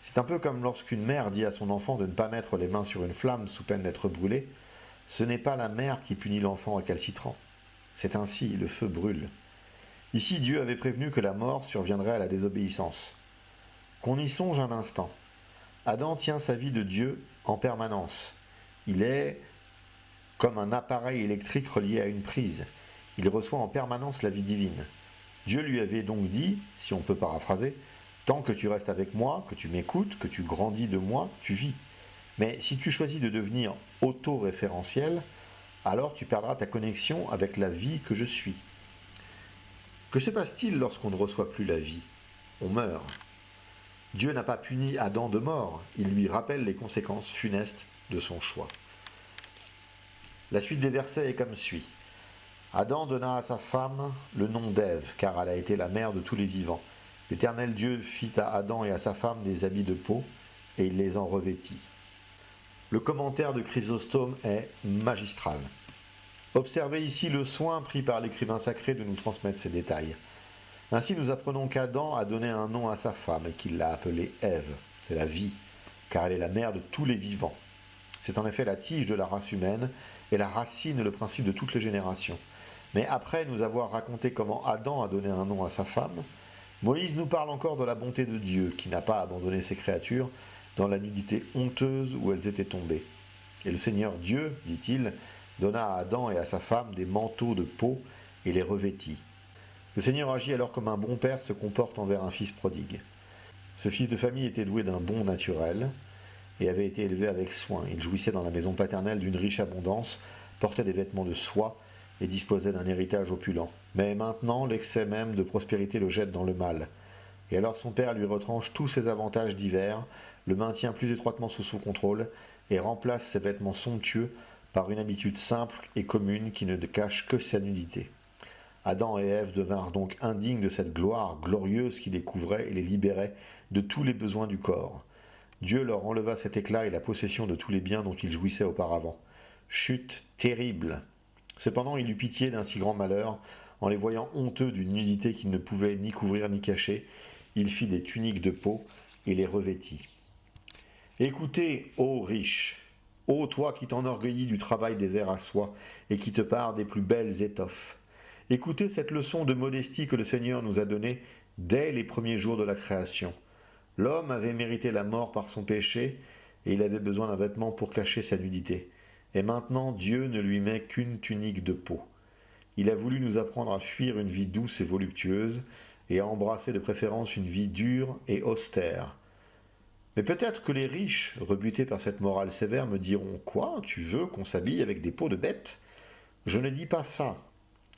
C'est un peu comme lorsqu'une mère dit à son enfant de ne pas mettre les mains sur une flamme sous peine d'être brûlé. Ce n'est pas la mère qui punit l'enfant récalcitrant. C'est ainsi, le feu brûle. Ici, Dieu avait prévenu que la mort surviendrait à la désobéissance. Qu'on y songe un instant. Adam tient sa vie de Dieu en permanence. Il est comme un appareil électrique relié à une prise. Il reçoit en permanence la vie divine. Dieu lui avait donc dit, si on peut paraphraser, « Tant que tu restes avec moi, que tu m'écoutes, que tu grandis de moi, tu vis. Mais si tu choisis de devenir autoréférentiel, alors tu perdras ta connexion avec la vie que je suis. » Que se passe-t-il lorsqu'on ne reçoit plus la vie? On meurt. Dieu n'a pas puni Adam de mort, il lui rappelle les conséquences funestes de son choix. La suite des versets est comme suit. Adam donna à sa femme le nom d'Ève, car elle a été la mère de tous les vivants. L'Éternel Dieu fit à Adam et à sa femme des habits de peau, et il les en revêtit. Le commentaire de Chrysostome est magistral. Observez ici le soin pris par l'écrivain sacré de nous transmettre ces détails. Ainsi nous apprenons qu'Adam a donné un nom à sa femme et qu'il l'a appelée Ève, c'est la vie, car elle est la mère de tous les vivants. C'est en effet la tige de la race humaine et la racine et le principe de toutes les générations. Mais après nous avoir raconté comment Adam a donné un nom à sa femme, Moïse nous parle encore de la bonté de Dieu qui n'a pas abandonné ses créatures dans la nudité honteuse où elles étaient tombées. Et le Seigneur Dieu, dit-il, donna à Adam et à sa femme des manteaux de peau et les revêtit. Le Seigneur agit alors comme un bon père se comporte envers un fils prodigue. Ce fils de famille était doué d'un bon naturel et avait été élevé avec soin. Il jouissait dans la maison paternelle d'une riche abondance, portait des vêtements de soie et disposait d'un héritage opulent. Mais maintenant, l'excès même de prospérité le jette dans le mal. Et alors son père lui retranche tous ses avantages divers, le maintient plus étroitement sous son contrôle et remplace ses vêtements somptueux par une habitude simple et commune qui ne cache que sa nudité. Adam et Ève devinrent donc indignes de cette gloire glorieuse qui les couvrait et les libérait de tous les besoins du corps. Dieu leur enleva cet éclat et la possession de tous les biens dont ils jouissaient auparavant. Chute terrible. Cependant, il eut pitié d'un si grand malheur, en les voyant honteux d'une nudité qu'ils ne pouvaient ni couvrir ni cacher, il fit des tuniques de peau et les revêtit. Écoutez, ô riches, ô toi qui t'enorgueillis du travail des vers à soie et qui te pars des plus belles étoffes. Écoutez cette leçon de modestie que le Seigneur nous a donnée dès les premiers jours de la création. L'homme avait mérité la mort par son péché et il avait besoin d'un vêtement pour cacher sa nudité. Et maintenant, Dieu ne lui met qu'une tunique de peau. Il a voulu nous apprendre à fuir une vie douce et voluptueuse et à embrasser de préférence une vie dure et austère. Mais peut-être que les riches, rebutés par cette morale sévère, me diront « Quoi, tu veux qu'on s'habille avec des peaux de bêtes ?» Je ne dis pas ça.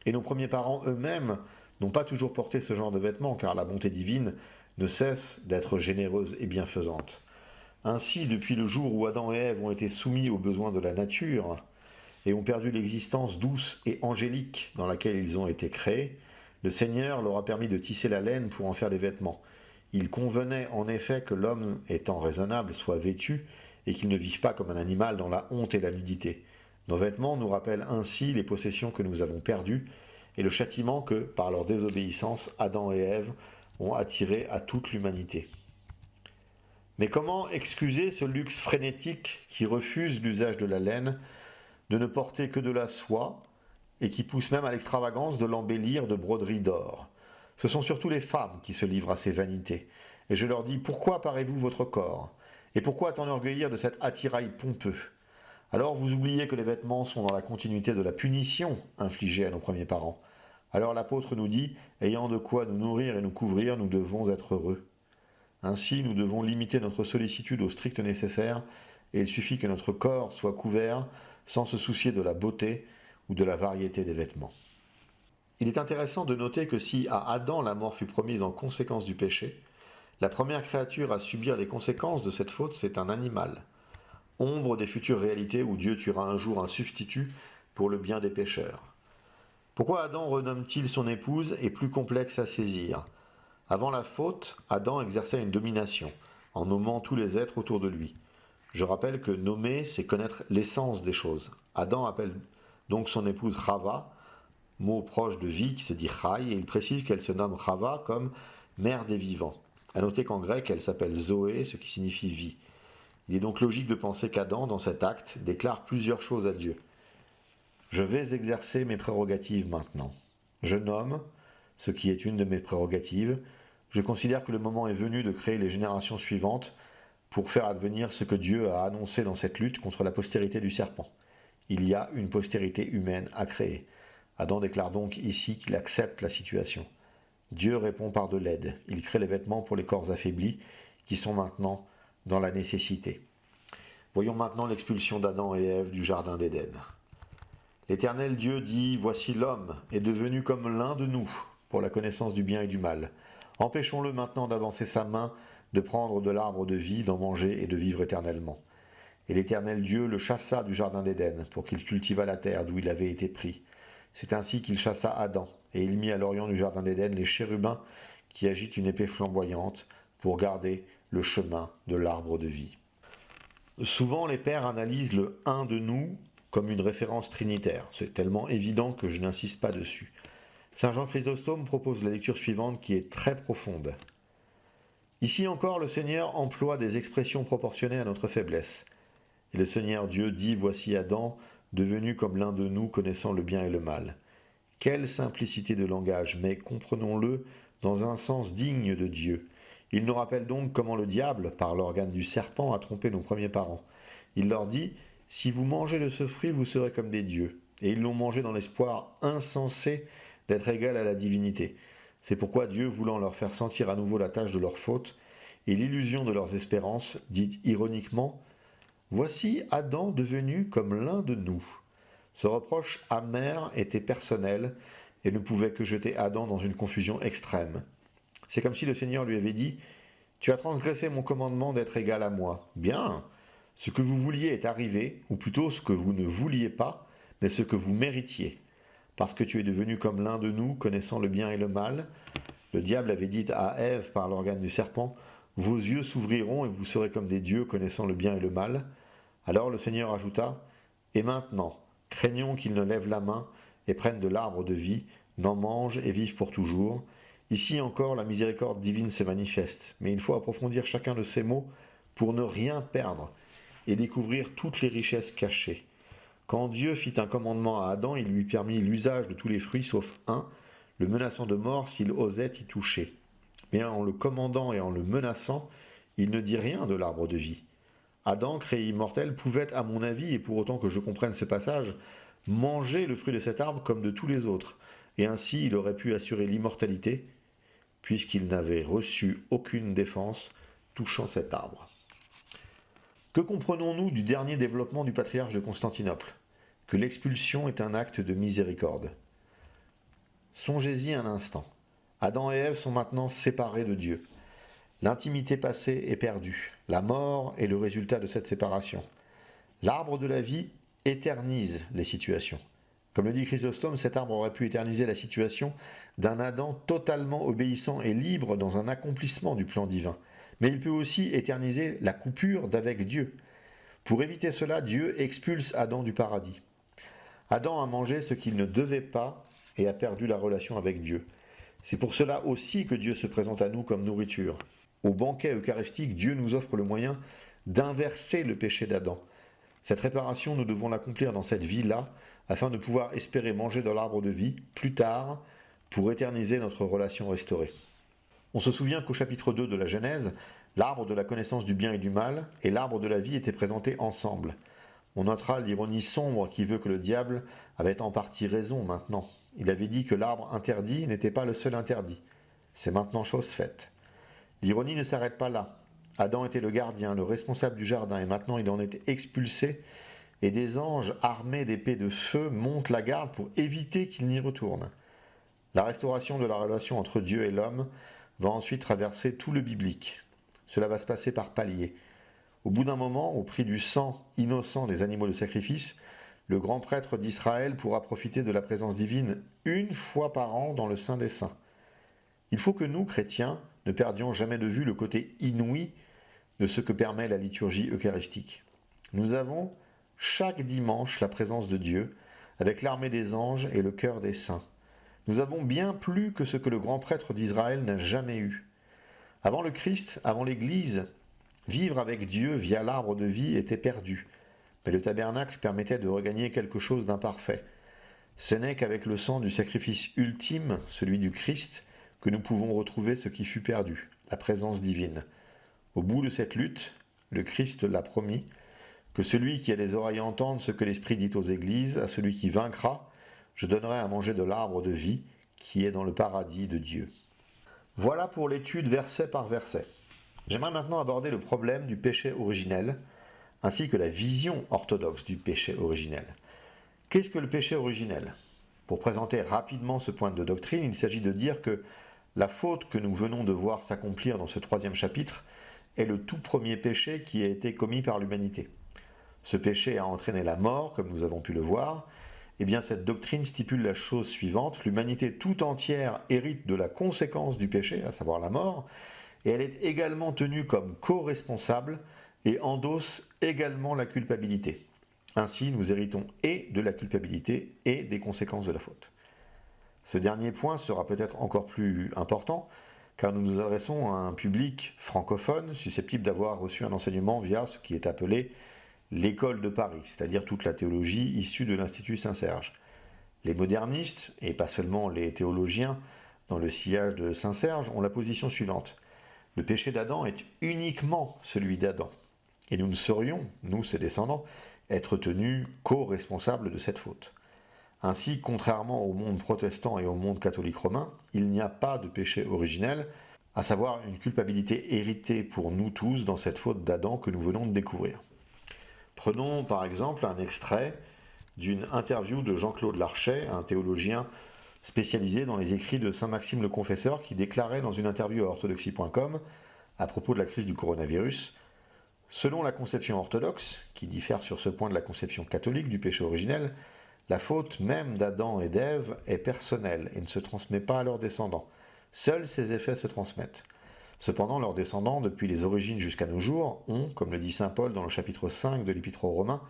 Et nos premiers parents eux-mêmes n'ont pas toujours porté ce genre de vêtements, car la bonté divine ne cesse d'être généreuse et bienfaisante. Ainsi, depuis le jour où Adam et Ève ont été soumis aux besoins de la nature et ont perdu l'existence douce et angélique dans laquelle ils ont été créés, le Seigneur leur a permis de tisser la laine pour en faire des vêtements. Il convenait en effet que l'homme, étant raisonnable, soit vêtu et qu'il ne vive pas comme un animal dans la honte et la nudité. Nos vêtements nous rappellent ainsi les possessions que nous avons perdues et le châtiment que, par leur désobéissance, Adam et Ève ont attiré à toute l'humanité. Mais comment excuser ce luxe frénétique qui refuse l'usage de la laine, de ne porter que de la soie, et qui pousse même à l'extravagance de l'embellir de broderies d'or? Ce sont surtout les femmes qui se livrent à ces vanités. Et je leur dis, pourquoi parez-vous votre corps? Et pourquoi t'enorgueillir de cet attirail pompeux? Alors vous oubliez que les vêtements sont dans la continuité de la punition infligée à nos premiers parents. Alors l'apôtre nous dit, ayant de quoi nous nourrir et nous couvrir, nous devons être heureux. Ainsi, nous devons limiter notre sollicitude au strict nécessaire, et il suffit que notre corps soit couvert sans se soucier de la beauté ou de la variété des vêtements. Il est intéressant de noter que si à Adam la mort fut promise en conséquence du péché, la première créature à subir les conséquences de cette faute, c'est un animal, ombre des futures réalités où Dieu tuera un jour un substitut pour le bien des pécheurs. Pourquoi Adam renomme-t-il son épouse et plus complexe à saisir? Avant la faute, Adam exerçait une domination, en nommant tous les êtres autour de lui. Je rappelle que nommer, c'est connaître l'essence des choses. Adam appelle donc son épouse Chava, mot proche de vie qui se dit Chai, et il précise qu'elle se nomme Chava comme mère des vivants. A noter qu'en grec, elle s'appelle Zoé, ce qui signifie vie. Il est donc logique de penser qu'Adam, dans cet acte, déclare plusieurs choses à Dieu. Je vais exercer mes prérogatives maintenant. Je nomme, ce qui est une de mes prérogatives. Je considère que le moment est venu de créer les générations suivantes pour faire advenir ce que Dieu a annoncé dans cette lutte contre la postérité du serpent. Il y a une postérité humaine à créer. Adam déclare donc ici qu'il accepte la situation. Dieu répond par de l'aide. Il crée les vêtements pour les corps affaiblis qui sont maintenant dans la nécessité. Voyons maintenant l'expulsion d'Adam et Ève du jardin d'Éden. L'Éternel Dieu dit, « Voici l'homme est devenu comme l'un de nous pour la connaissance du bien et du mal. Empêchons-le maintenant d'avancer sa main, de prendre de l'arbre de vie, d'en manger et de vivre éternellement. » Et l'Éternel Dieu le chassa du jardin d'Éden pour qu'il cultivât la terre d'où il avait été pris. C'est ainsi qu'il chassa Adam, et il mit à l'orient du jardin d'Éden les chérubins qui agitent une épée flamboyante pour garder le chemin de l'arbre de vie. Souvent, les pères analysent le « un de nous » comme une référence trinitaire. C'est tellement évident que je n'insiste pas dessus. Saint Jean Chrysostome propose la lecture suivante qui est très profonde. Ici encore, le Seigneur emploie des expressions proportionnées à notre faiblesse. Et le Seigneur Dieu dit, « Voici Adam, devenu comme l'un de nous, connaissant le bien et le mal. » Quelle simplicité de langage, mais comprenons-le dans un sens digne de Dieu. Il nous rappelle donc comment le diable, par l'organe du serpent, a trompé nos premiers parents. Il leur dit, « Si vous mangez de ce fruit, vous serez comme des dieux. » Et ils l'ont mangé dans l'espoir insensé d'être égal à la divinité. C'est pourquoi Dieu, voulant leur faire sentir à nouveau la tâche de leur faute et l'illusion de leurs espérances, dit ironiquement, « Voici Adam devenu comme l'un de nous. » Ce reproche amer était personnel et ne pouvait que jeter Adam dans une confusion extrême. C'est comme si le Seigneur lui avait dit « Tu as transgressé mon commandement d'être égal à moi. Bien, ce que vous vouliez est arrivé, ou plutôt ce que vous ne vouliez pas, mais ce que vous méritiez. Parce que tu es devenu comme l'un de nous, connaissant le bien et le mal. Le diable avait dit à Ève par l'organe du serpent, « Vos yeux s'ouvriront et vous serez comme des dieux, connaissant le bien et le mal. » Alors le Seigneur ajouta, « Et maintenant, craignons qu'il ne lève la main et prenne de l'arbre de vie, n'en mange et vive pour toujours. » Ici encore, la miséricorde divine se manifeste, mais il faut approfondir chacun de ces mots pour ne rien perdre et découvrir toutes les richesses cachées. Quand Dieu fit un commandement à Adam, il lui permit l'usage de tous les fruits sauf un, le menaçant de mort s'il osait y toucher. Mais en le commandant et en le menaçant, il ne dit rien de l'arbre de vie. Adam, créé immortel, pouvait, à mon avis, et pour autant que je comprenne ce passage, manger le fruit de cet arbre comme de tous les autres, et ainsi il aurait pu assurer l'immortalité, puisqu'il n'avait reçu aucune défense touchant cet arbre. Que comprenons-nous du dernier développement du patriarche de Constantinople? Que l'expulsion est un acte de miséricorde. Songez-y un instant. Adam et Ève sont maintenant séparés de Dieu. L'intimité passée est perdue. La mort est le résultat de cette séparation. L'arbre de la vie éternise les situations. Comme le dit Chrysostome, cet arbre aurait pu éterniser la situation d'un Adam totalement obéissant et libre dans un accomplissement du plan divin. Mais il peut aussi éterniser la coupure d'avec Dieu. Pour éviter cela, Dieu expulse Adam du paradis. Adam a mangé ce qu'il ne devait pas et a perdu la relation avec Dieu. C'est pour cela aussi que Dieu se présente à nous comme nourriture. Au banquet eucharistique, Dieu nous offre le moyen d'inverser le péché d'Adam. Cette réparation, nous devons l'accomplir dans cette vie-là, afin de pouvoir espérer manger de l'arbre de vie plus tard, pour éterniser notre relation restaurée. On se souvient qu'au chapitre 2 de la Genèse, l'arbre de la connaissance du bien et du mal et l'arbre de la vie étaient présentés ensemble. On notera l'ironie sombre qui veut que le diable avait en partie raison maintenant. Il avait dit que l'arbre interdit n'était pas le seul interdit. C'est maintenant chose faite. L'ironie ne s'arrête pas là. Adam était le gardien, le responsable du jardin, et maintenant il en est expulsé, et des anges armés d'épées de feu montent la garde pour éviter qu'il n'y retourne. La restauration de la relation entre Dieu et l'homme va ensuite traverser tout le biblique. Cela va se passer par paliers. Au bout d'un moment, au prix du sang innocent des animaux de sacrifice, le grand prêtre d'Israël pourra profiter de la présence divine une fois par an dans le Saint des Saints. Il faut que nous, chrétiens, ne perdions jamais de vue le côté inouï de ce que permet la liturgie eucharistique. Nous avons chaque dimanche la présence de Dieu, avec l'armée des anges et le cœur des saints. Nous avons bien plus que ce que le grand prêtre d'Israël n'a jamais eu. Avant le Christ, avant l'Église, vivre avec Dieu via l'arbre de vie était perdu. Mais le tabernacle permettait de regagner quelque chose d'imparfait. Ce n'est qu'avec le sang du sacrifice ultime, celui du Christ, que nous pouvons retrouver ce qui fut perdu, la présence divine. Au bout de cette lutte, le Christ l'a promis, que celui qui a des oreilles entende ce que l'Esprit dit aux églises, à celui qui vaincra, je donnerai à manger de l'arbre de vie qui est dans le paradis de Dieu. Voilà pour l'étude verset par verset. J'aimerais maintenant aborder le problème du péché originel, ainsi que la vision orthodoxe du péché originel. Qu'est-ce que le péché originel? Pour présenter rapidement ce point de doctrine, il s'agit de dire que la faute que nous venons de voir s'accomplir dans ce 3e chapitre est le tout premier péché qui a été commis par l'humanité. Ce péché a entraîné la mort, comme nous avons pu le voir. Eh bien, cette doctrine stipule la chose suivante: l'humanité tout entière hérite de la conséquence du péché, à savoir la mort, et elle est également tenue comme co-responsable et endosse également la culpabilité. Ainsi, nous héritons et de la culpabilité et des conséquences de la faute. Ce dernier point sera peut-être encore plus important, car nous nous adressons à un public francophone susceptible d'avoir reçu un enseignement via ce qui est appelé l'école de Paris, c'est-à-dire toute la théologie issue de l'Institut Saint-Serge. Les modernistes, et pas seulement les théologiens dans le sillage de Saint-Serge, ont la position suivante: le péché d'Adam est uniquement celui d'Adam, et nous ne saurions, nous ses descendants, être tenus co-responsables de cette faute. Ainsi, contrairement au monde protestant et au monde catholique romain, il n'y a pas de péché originel, à savoir une culpabilité héritée pour nous tous dans cette faute d'Adam que nous venons de découvrir. Prenons par exemple un extrait d'une interview de Jean-Claude Larchet, un théologien spécialisé dans les écrits de Saint Maxime le Confesseur, qui déclarait dans une interview à orthodoxie.com: à propos de la crise du coronavirus. Selon la conception orthodoxe, qui diffère sur ce point de la conception catholique du péché originel, la faute même d'Adam et d'Ève est personnelle et ne se transmet pas à leurs descendants. Seuls ses effets se transmettent. Cependant, leurs descendants, depuis les origines jusqu'à nos jours, ont, comme le dit saint Paul dans le chapitre 5 de l'Épître aux Romains,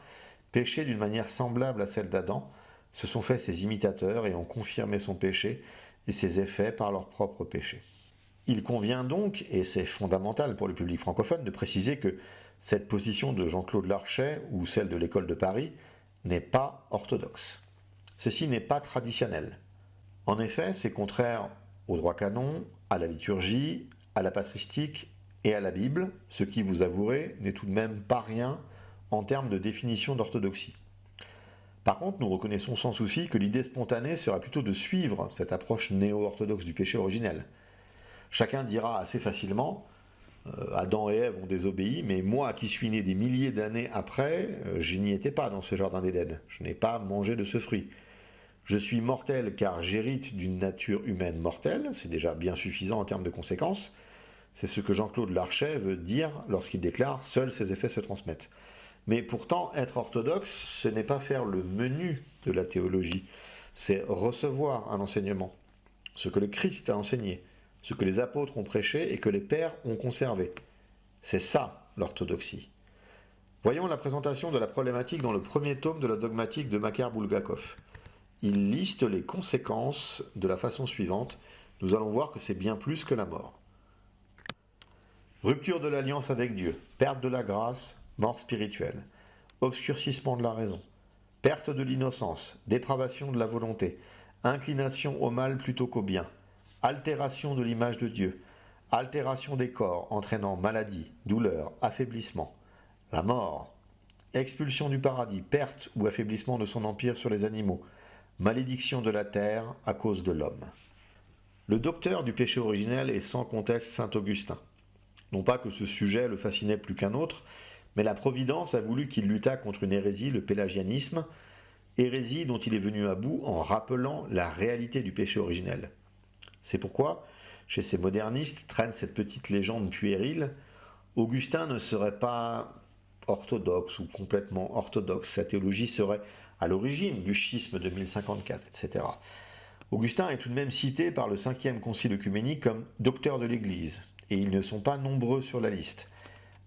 péché d'une manière semblable à celle d'Adam, se sont faits ses imitateurs et ont confirmé son péché et ses effets par leur propre péché. Il convient donc, et c'est fondamental pour le public francophone, de préciser que cette position de Jean-Claude Larchet ou celle de l'école de Paris n'est pas orthodoxe. Ceci n'est pas traditionnel. En effet, c'est contraire au droit canon, à la liturgie, à la patristique et à la Bible, ce qui, vous avouerez, n'est tout de même pas rien en termes de définition d'orthodoxie. Par contre, nous reconnaissons sans souci que l'idée spontanée sera plutôt de suivre cette approche néo-orthodoxe du péché originel. Chacun dira assez facilement Adam et Ève ont désobéi, mais moi qui suis né des milliers d'années après, je n'y étais pas dans ce jardin d'Éden. Je n'ai pas mangé de ce fruit. Je suis mortel car j'hérite d'une nature humaine mortelle, c'est déjà bien suffisant en termes de conséquences. C'est ce que Jean-Claude Larchet veut dire lorsqu'il déclare « Seuls ces effets se transmettent ». Mais pourtant, être orthodoxe, ce n'est pas faire le menu de la théologie, c'est recevoir un enseignement, ce que le Christ a enseigné, ce que les apôtres ont prêché et que les pères ont conservé. C'est ça, l'orthodoxie. Voyons la présentation de la problématique dans le premier tome de la dogmatique de Makar Bulgakov. Il liste les conséquences de la façon suivante. Nous allons voir que c'est bien plus que la mort. Rupture de l'alliance avec Dieu, perte de la grâce, mort spirituelle, obscurcissement de la raison, perte de l'innocence, dépravation de la volonté, inclination au mal plutôt qu'au bien, altération de l'image de Dieu, altération des corps entraînant maladie, douleur, affaiblissement, la mort, expulsion du paradis, perte ou affaiblissement de son empire sur les animaux, malédiction de la terre à cause de l'homme. Le docteur du péché originel est sans conteste saint Augustin. Non pas que ce sujet le fascinait plus qu'un autre, mais la Providence a voulu qu'il luttât contre une hérésie, le pélagianisme, hérésie dont il est venu à bout en rappelant la réalité du péché originel. C'est pourquoi, chez ces modernistes, traîne cette petite légende puérile. Augustin ne serait pas orthodoxe ou complètement orthodoxe. Sa théologie serait à l'origine du schisme de 1054, etc. Augustin est tout de même cité par le 5e Concile œcuménique comme docteur de l'Église, et ils ne sont pas nombreux sur la liste.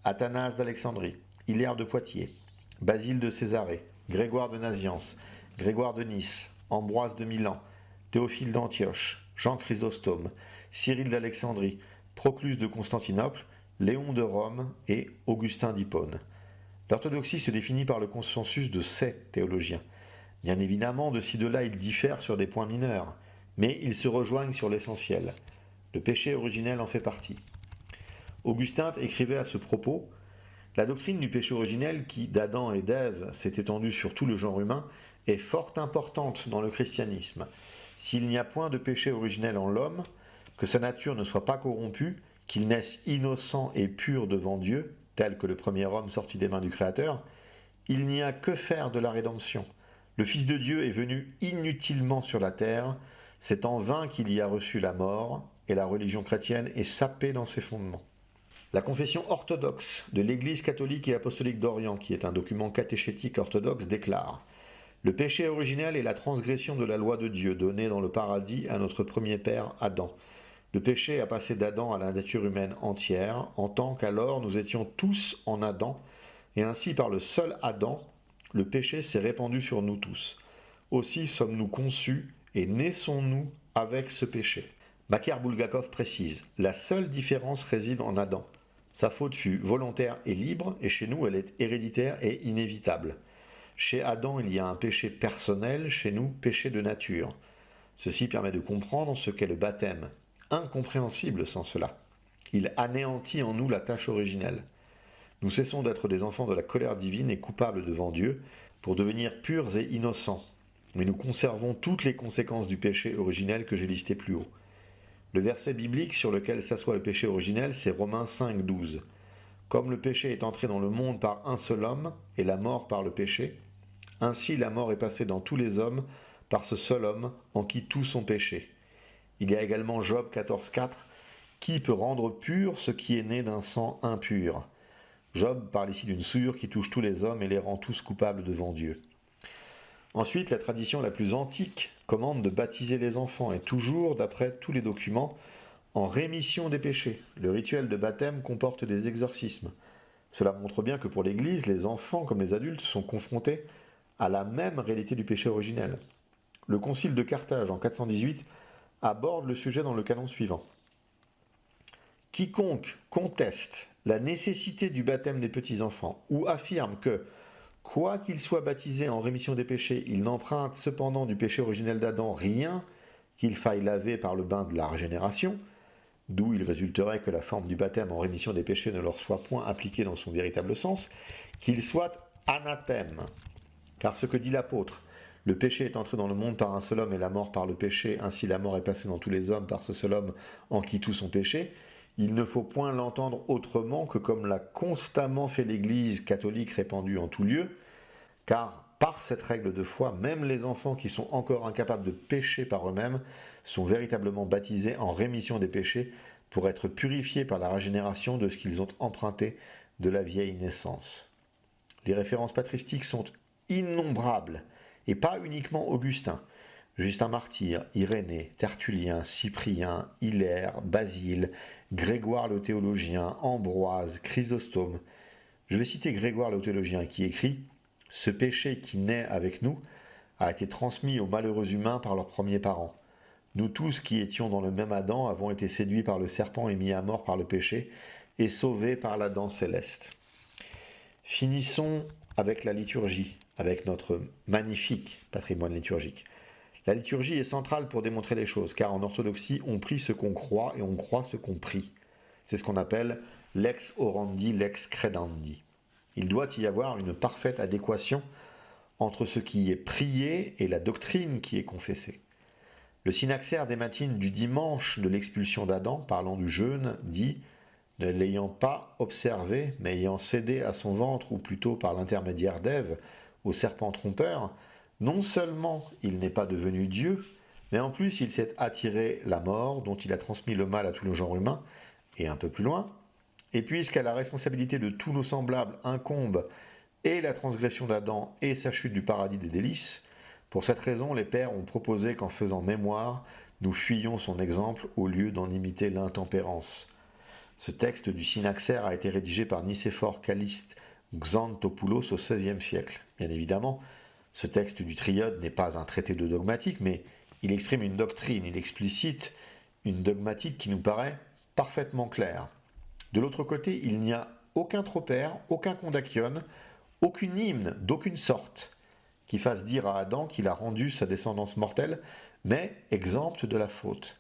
Athanase d'Alexandrie, Hilaire de Poitiers, Basile de Césarée, Grégoire de Naziance, Grégoire de Nice, Ambroise de Milan, Théophile d'Antioche, Jean Chrysostome, Cyril d'Alexandrie, Proclus de Constantinople, Léon de Rome et Augustin d'Hippone. L'orthodoxie se définit par le consensus de ces théologiens. Bien évidemment, de ci de là, ils diffèrent sur des points mineurs, mais ils se rejoignent sur l'essentiel. Le péché originel en fait partie. Augustin écrivait à ce propos « La doctrine du péché originel qui, d'Adam et d'Ève, s'est étendue sur tout le genre humain, est fort importante dans le christianisme. S'il n'y a point de péché originel en l'homme, que sa nature ne soit pas corrompue, qu'il naisse innocent et pur devant Dieu, tel que le premier homme sorti des mains du Créateur, il n'y a que faire de la rédemption. Le Fils de Dieu est venu inutilement sur la terre, c'est en vain qu'il y a reçu la mort, et la religion chrétienne est sapée dans ses fondements. » La confession orthodoxe de l'Église catholique et apostolique d'Orient, qui est un document catéchétique orthodoxe, déclare « Le péché originel est la transgression de la loi de Dieu donnée dans le paradis à notre premier père Adam. Le péché a passé d'Adam à la nature humaine entière, en tant qu'alors nous étions tous en Adam, et ainsi par le seul Adam, le péché s'est répandu sur nous tous. Aussi sommes-nous conçus et naissons-nous avec ce péché. » Makar Bulgakov précise « La seule différence réside en Adam. Sa faute fut volontaire et libre, et chez nous elle est héréditaire et inévitable. Chez Adam il y a un péché personnel, chez nous péché de nature. Ceci permet de comprendre ce qu'est le baptême, incompréhensible sans cela. Il anéantit en nous la tâche originelle. Nous cessons d'être des enfants de la colère divine et coupables devant Dieu pour devenir purs et innocents, mais nous conservons toutes les conséquences du péché originel que j'ai listé plus haut. Le verset biblique sur lequel s'assoit le péché originel, c'est Romains 5, 12. Comme le péché est entré dans le monde par un seul homme, et la mort par le péché, ainsi la mort est passée dans tous les hommes par ce seul homme en qui tous sont péchés. Il y a également Job 14, 4. Qui peut rendre pur ce qui est né d'un sang impur? Job parle ici d'une souillure qui touche tous les hommes et les rend tous coupables devant Dieu. Ensuite, la tradition la plus antique commande de baptiser les enfants, et toujours, d'après tous les documents, en rémission des péchés. Le rituel de baptême comporte des exorcismes. Cela montre bien que pour l'Église, les enfants comme les adultes sont confrontés à la même réalité du péché originel. Le Concile de Carthage en 418 aborde le sujet dans le canon suivant. Quiconque conteste la nécessité du baptême des petits-enfants ou affirme que, quoi qu'il soit baptisé en rémission des péchés, il n'emprunte cependant du péché originel d'Adam rien qu'il faille laver par le bain de la régénération, d'où il résulterait que la forme du baptême en rémission des péchés ne leur soit point appliquée dans son véritable sens, qu'il soit anathème. Car ce que dit l'apôtre, le péché est entré dans le monde par un seul homme et la mort par le péché, ainsi la mort est passée dans tous les hommes par ce seul homme en qui tous sont péchés, il ne faut point l'entendre autrement que comme l'a constamment fait l'Église catholique répandue en tout lieu, car par cette règle de foi, même les enfants qui sont encore incapables de pécher par eux-mêmes sont véritablement baptisés en rémission des péchés pour être purifiés par la régénération de ce qu'ils ont emprunté de la vieille naissance. Les références patristiques sont innombrables, et pas uniquement Augustin. Justin Martyr, Irénée, Tertullien, Cyprien, Hilaire, Basile, Grégoire le théologien, Ambroise, Chrysostome. Je vais citer Grégoire le théologien qui écrit « Ce péché qui naît avec nous a été transmis aux malheureux humains par leurs premiers parents. Nous tous qui étions dans le même Adam avons été séduits par le serpent et mis à mort par le péché et sauvés par l'Adam céleste. » Finissons avec la liturgie, avec notre magnifique patrimoine liturgique. La liturgie est centrale pour démontrer les choses, car en orthodoxie, on prie ce qu'on croit et on croit ce qu'on prie. C'est ce qu'on appelle lex orandi, lex credandi. Il doit y avoir une parfaite adéquation entre ce qui est prié et la doctrine qui est confessée. Le synaxaire des matines du dimanche de l'expulsion d'Adam, parlant du jeûne, dit « Ne l'ayant pas observé, mais ayant cédé à son ventre, ou plutôt par l'intermédiaire d'Ève, au serpent trompeur, non seulement il n'est pas devenu Dieu, mais en plus il s'est attiré la mort, dont il a transmis le mal à tout le genre humain, et un peu plus loin. Et puisqu'à la responsabilité de tous nos semblables incombe et la transgression d'Adam et sa chute du paradis des délices, pour cette raison les pères ont proposé qu'en faisant mémoire, nous fuyions son exemple au lieu d'en imiter l'intempérance. Ce texte du synaxaire a été rédigé par Nicéphore Calliste Xanthopoulos au XVIe siècle. Bien évidemment, ce texte du Triode n'est pas un traité de dogmatique, mais il exprime une doctrine, il explicite une dogmatique qui nous paraît parfaitement claire. De l'autre côté, il n'y a aucun tropère, aucun kondakion, aucune hymne d'aucune sorte qui fasse dire à Adam qu'il a rendu sa descendance mortelle, mais exempte de la faute.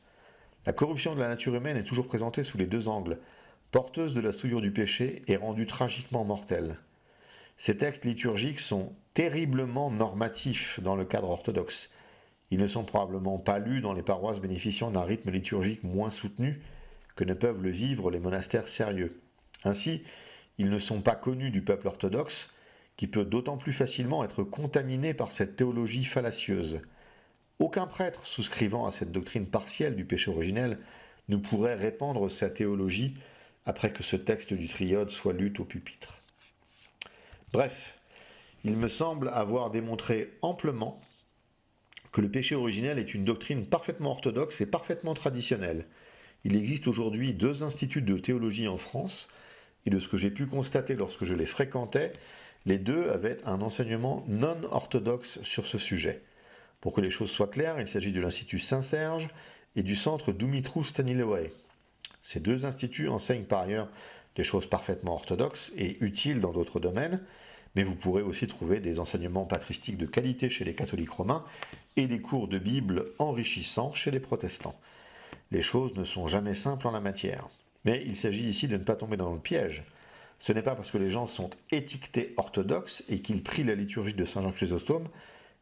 La corruption de la nature humaine est toujours présentée sous les deux angles, porteuse de la souillure du péché et rendue tragiquement mortelle. Ces textes liturgiques sont terriblement normatifs dans le cadre orthodoxe. Ils ne sont probablement pas lus dans les paroisses bénéficiant d'un rythme liturgique moins soutenu que ne peuvent le vivre les monastères sérieux. Ainsi, ils ne sont pas connus du peuple orthodoxe, qui peut d'autant plus facilement être contaminé par cette théologie fallacieuse. Aucun prêtre souscrivant à cette doctrine partielle du péché originel ne pourrait répandre sa théologie après que ce texte du Triode soit lu au pupitre. Bref, il me semble avoir démontré amplement que le péché originel est une doctrine parfaitement orthodoxe et parfaitement traditionnelle. Il existe aujourd'hui 2 instituts de théologie en France, et de ce que j'ai pu constater lorsque je les fréquentais, les 2 avaient un enseignement non orthodoxe sur ce sujet. Pour que les choses soient claires, il s'agit de l'Institut Saint-Serge et du Centre Dumitru Staniloae. Ces 2 instituts enseignent par ailleurs des choses parfaitement orthodoxes et utiles dans d'autres domaines, mais vous pourrez aussi trouver des enseignements patristiques de qualité chez les catholiques romains et des cours de Bible enrichissants chez les protestants. Les choses ne sont jamais simples en la matière. Mais il s'agit ici de ne pas tomber dans le piège. Ce n'est pas parce que les gens sont étiquetés orthodoxes et qu'ils prient la liturgie de Saint Jean Chrysostome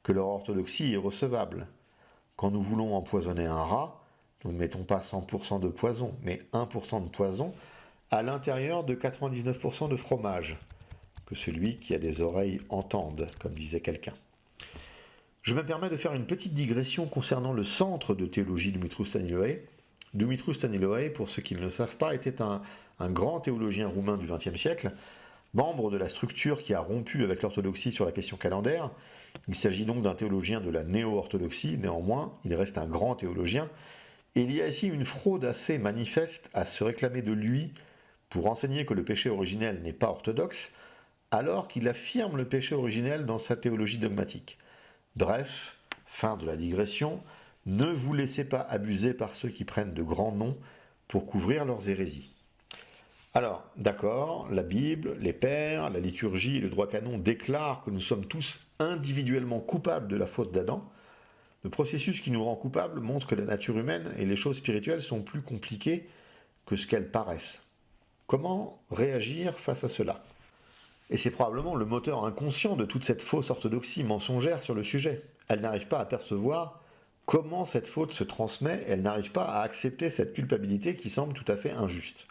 que leur orthodoxie est recevable. Quand nous voulons empoisonner un rat, nous ne mettons pas 100% de poison, mais 1% de poison à l'intérieur de 99% de fromage. Que celui qui a des oreilles entende, comme disait quelqu'un. Je me permets de faire une petite digression concernant le centre de théologie Dumitru Staniloae. Dumitru Staniloae, pour ceux qui ne le savent pas, était un grand théologien roumain du XXe siècle, membre de la structure qui a rompu avec l'orthodoxie sur la question calendaire. Il s'agit donc d'un théologien de la néo-orthodoxie, néanmoins, il reste un grand théologien, et il y a ici une fraude assez manifeste à se réclamer de lui pour enseigner que le péché originel n'est pas orthodoxe, alors qu'il affirme le péché originel dans sa théologie dogmatique. Bref, fin de la digression, ne vous laissez pas abuser par ceux qui prennent de grands noms pour couvrir leurs hérésies. Alors, d'accord, la Bible, les pères, la liturgie et le droit canon déclarent que nous sommes tous individuellement coupables de la faute d'Adam. Le processus qui nous rend coupables montre que la nature humaine et les choses spirituelles sont plus compliquées que ce qu'elles paraissent. Comment réagir face à cela? Et c'est probablement le moteur inconscient de toute cette fausse orthodoxie mensongère sur le sujet. Elle n'arrive pas à percevoir comment cette faute se transmet, elle n'arrive pas à accepter cette culpabilité qui semble tout à fait injuste.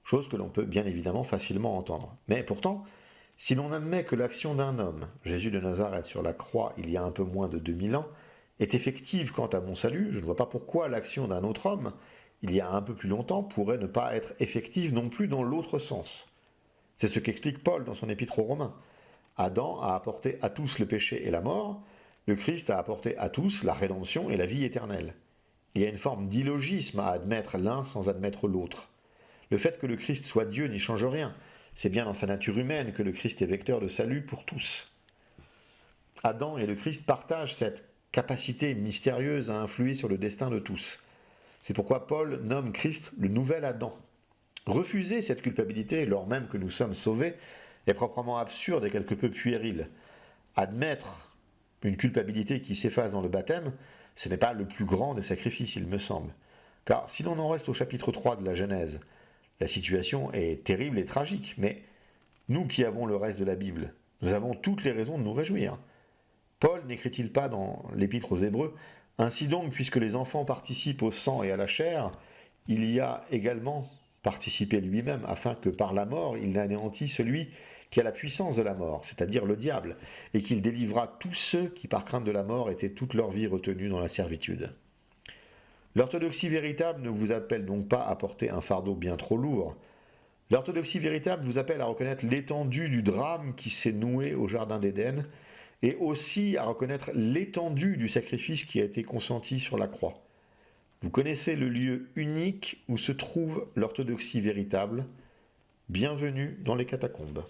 Chose que l'on peut bien évidemment facilement entendre. Mais pourtant, si l'on admet que l'action d'un homme, Jésus de Nazareth sur la croix il y a un peu moins de 2000 ans, est effective quant à mon salut, je ne vois pas pourquoi l'action d'un autre homme, il y a un peu plus longtemps, pourrait ne pas être effective non plus dans l'autre sens. C'est ce qu'explique Paul dans son épître aux Romains. Adam a apporté à tous le péché et la mort, le Christ a apporté à tous la rédemption et la vie éternelle. Il y a une forme d'illogisme à admettre l'un sans admettre l'autre. Le fait que le Christ soit Dieu n'y change rien. C'est bien dans sa nature humaine que le Christ est vecteur de salut pour tous. Adam et le Christ partagent cette capacité mystérieuse à influer sur le destin de tous. C'est pourquoi Paul nomme Christ le nouvel Adam. Refuser cette culpabilité, lors même que nous sommes sauvés, est proprement absurde et quelque peu puéril. Admettre une culpabilité qui s'efface dans le baptême, ce n'est pas le plus grand des sacrifices, il me semble. Car si l'on en reste au chapitre 3 de la Genèse, la situation est terrible et tragique, mais nous qui avons le reste de la Bible, nous avons toutes les raisons de nous réjouir. Paul n'écrit-il pas dans l'Épître aux Hébreux « Ainsi donc, puisque les enfants participent au sang et à la chair, il y a également participé lui-même, afin que par la mort il n'anéantisse celui qui a la puissance de la mort, c'est-à-dire le diable, et qu'il délivra tous ceux qui par crainte de la mort étaient toute leur vie retenus dans la servitude. » L'orthodoxie véritable ne vous appelle donc pas à porter un fardeau bien trop lourd. L'orthodoxie véritable vous appelle à reconnaître l'étendue du drame qui s'est noué au Jardin d'Éden, et aussi à reconnaître l'étendue du sacrifice qui a été consenti sur la croix. Vous connaissez le lieu unique où se trouve l'orthodoxie véritable. Bienvenue dans les catacombes.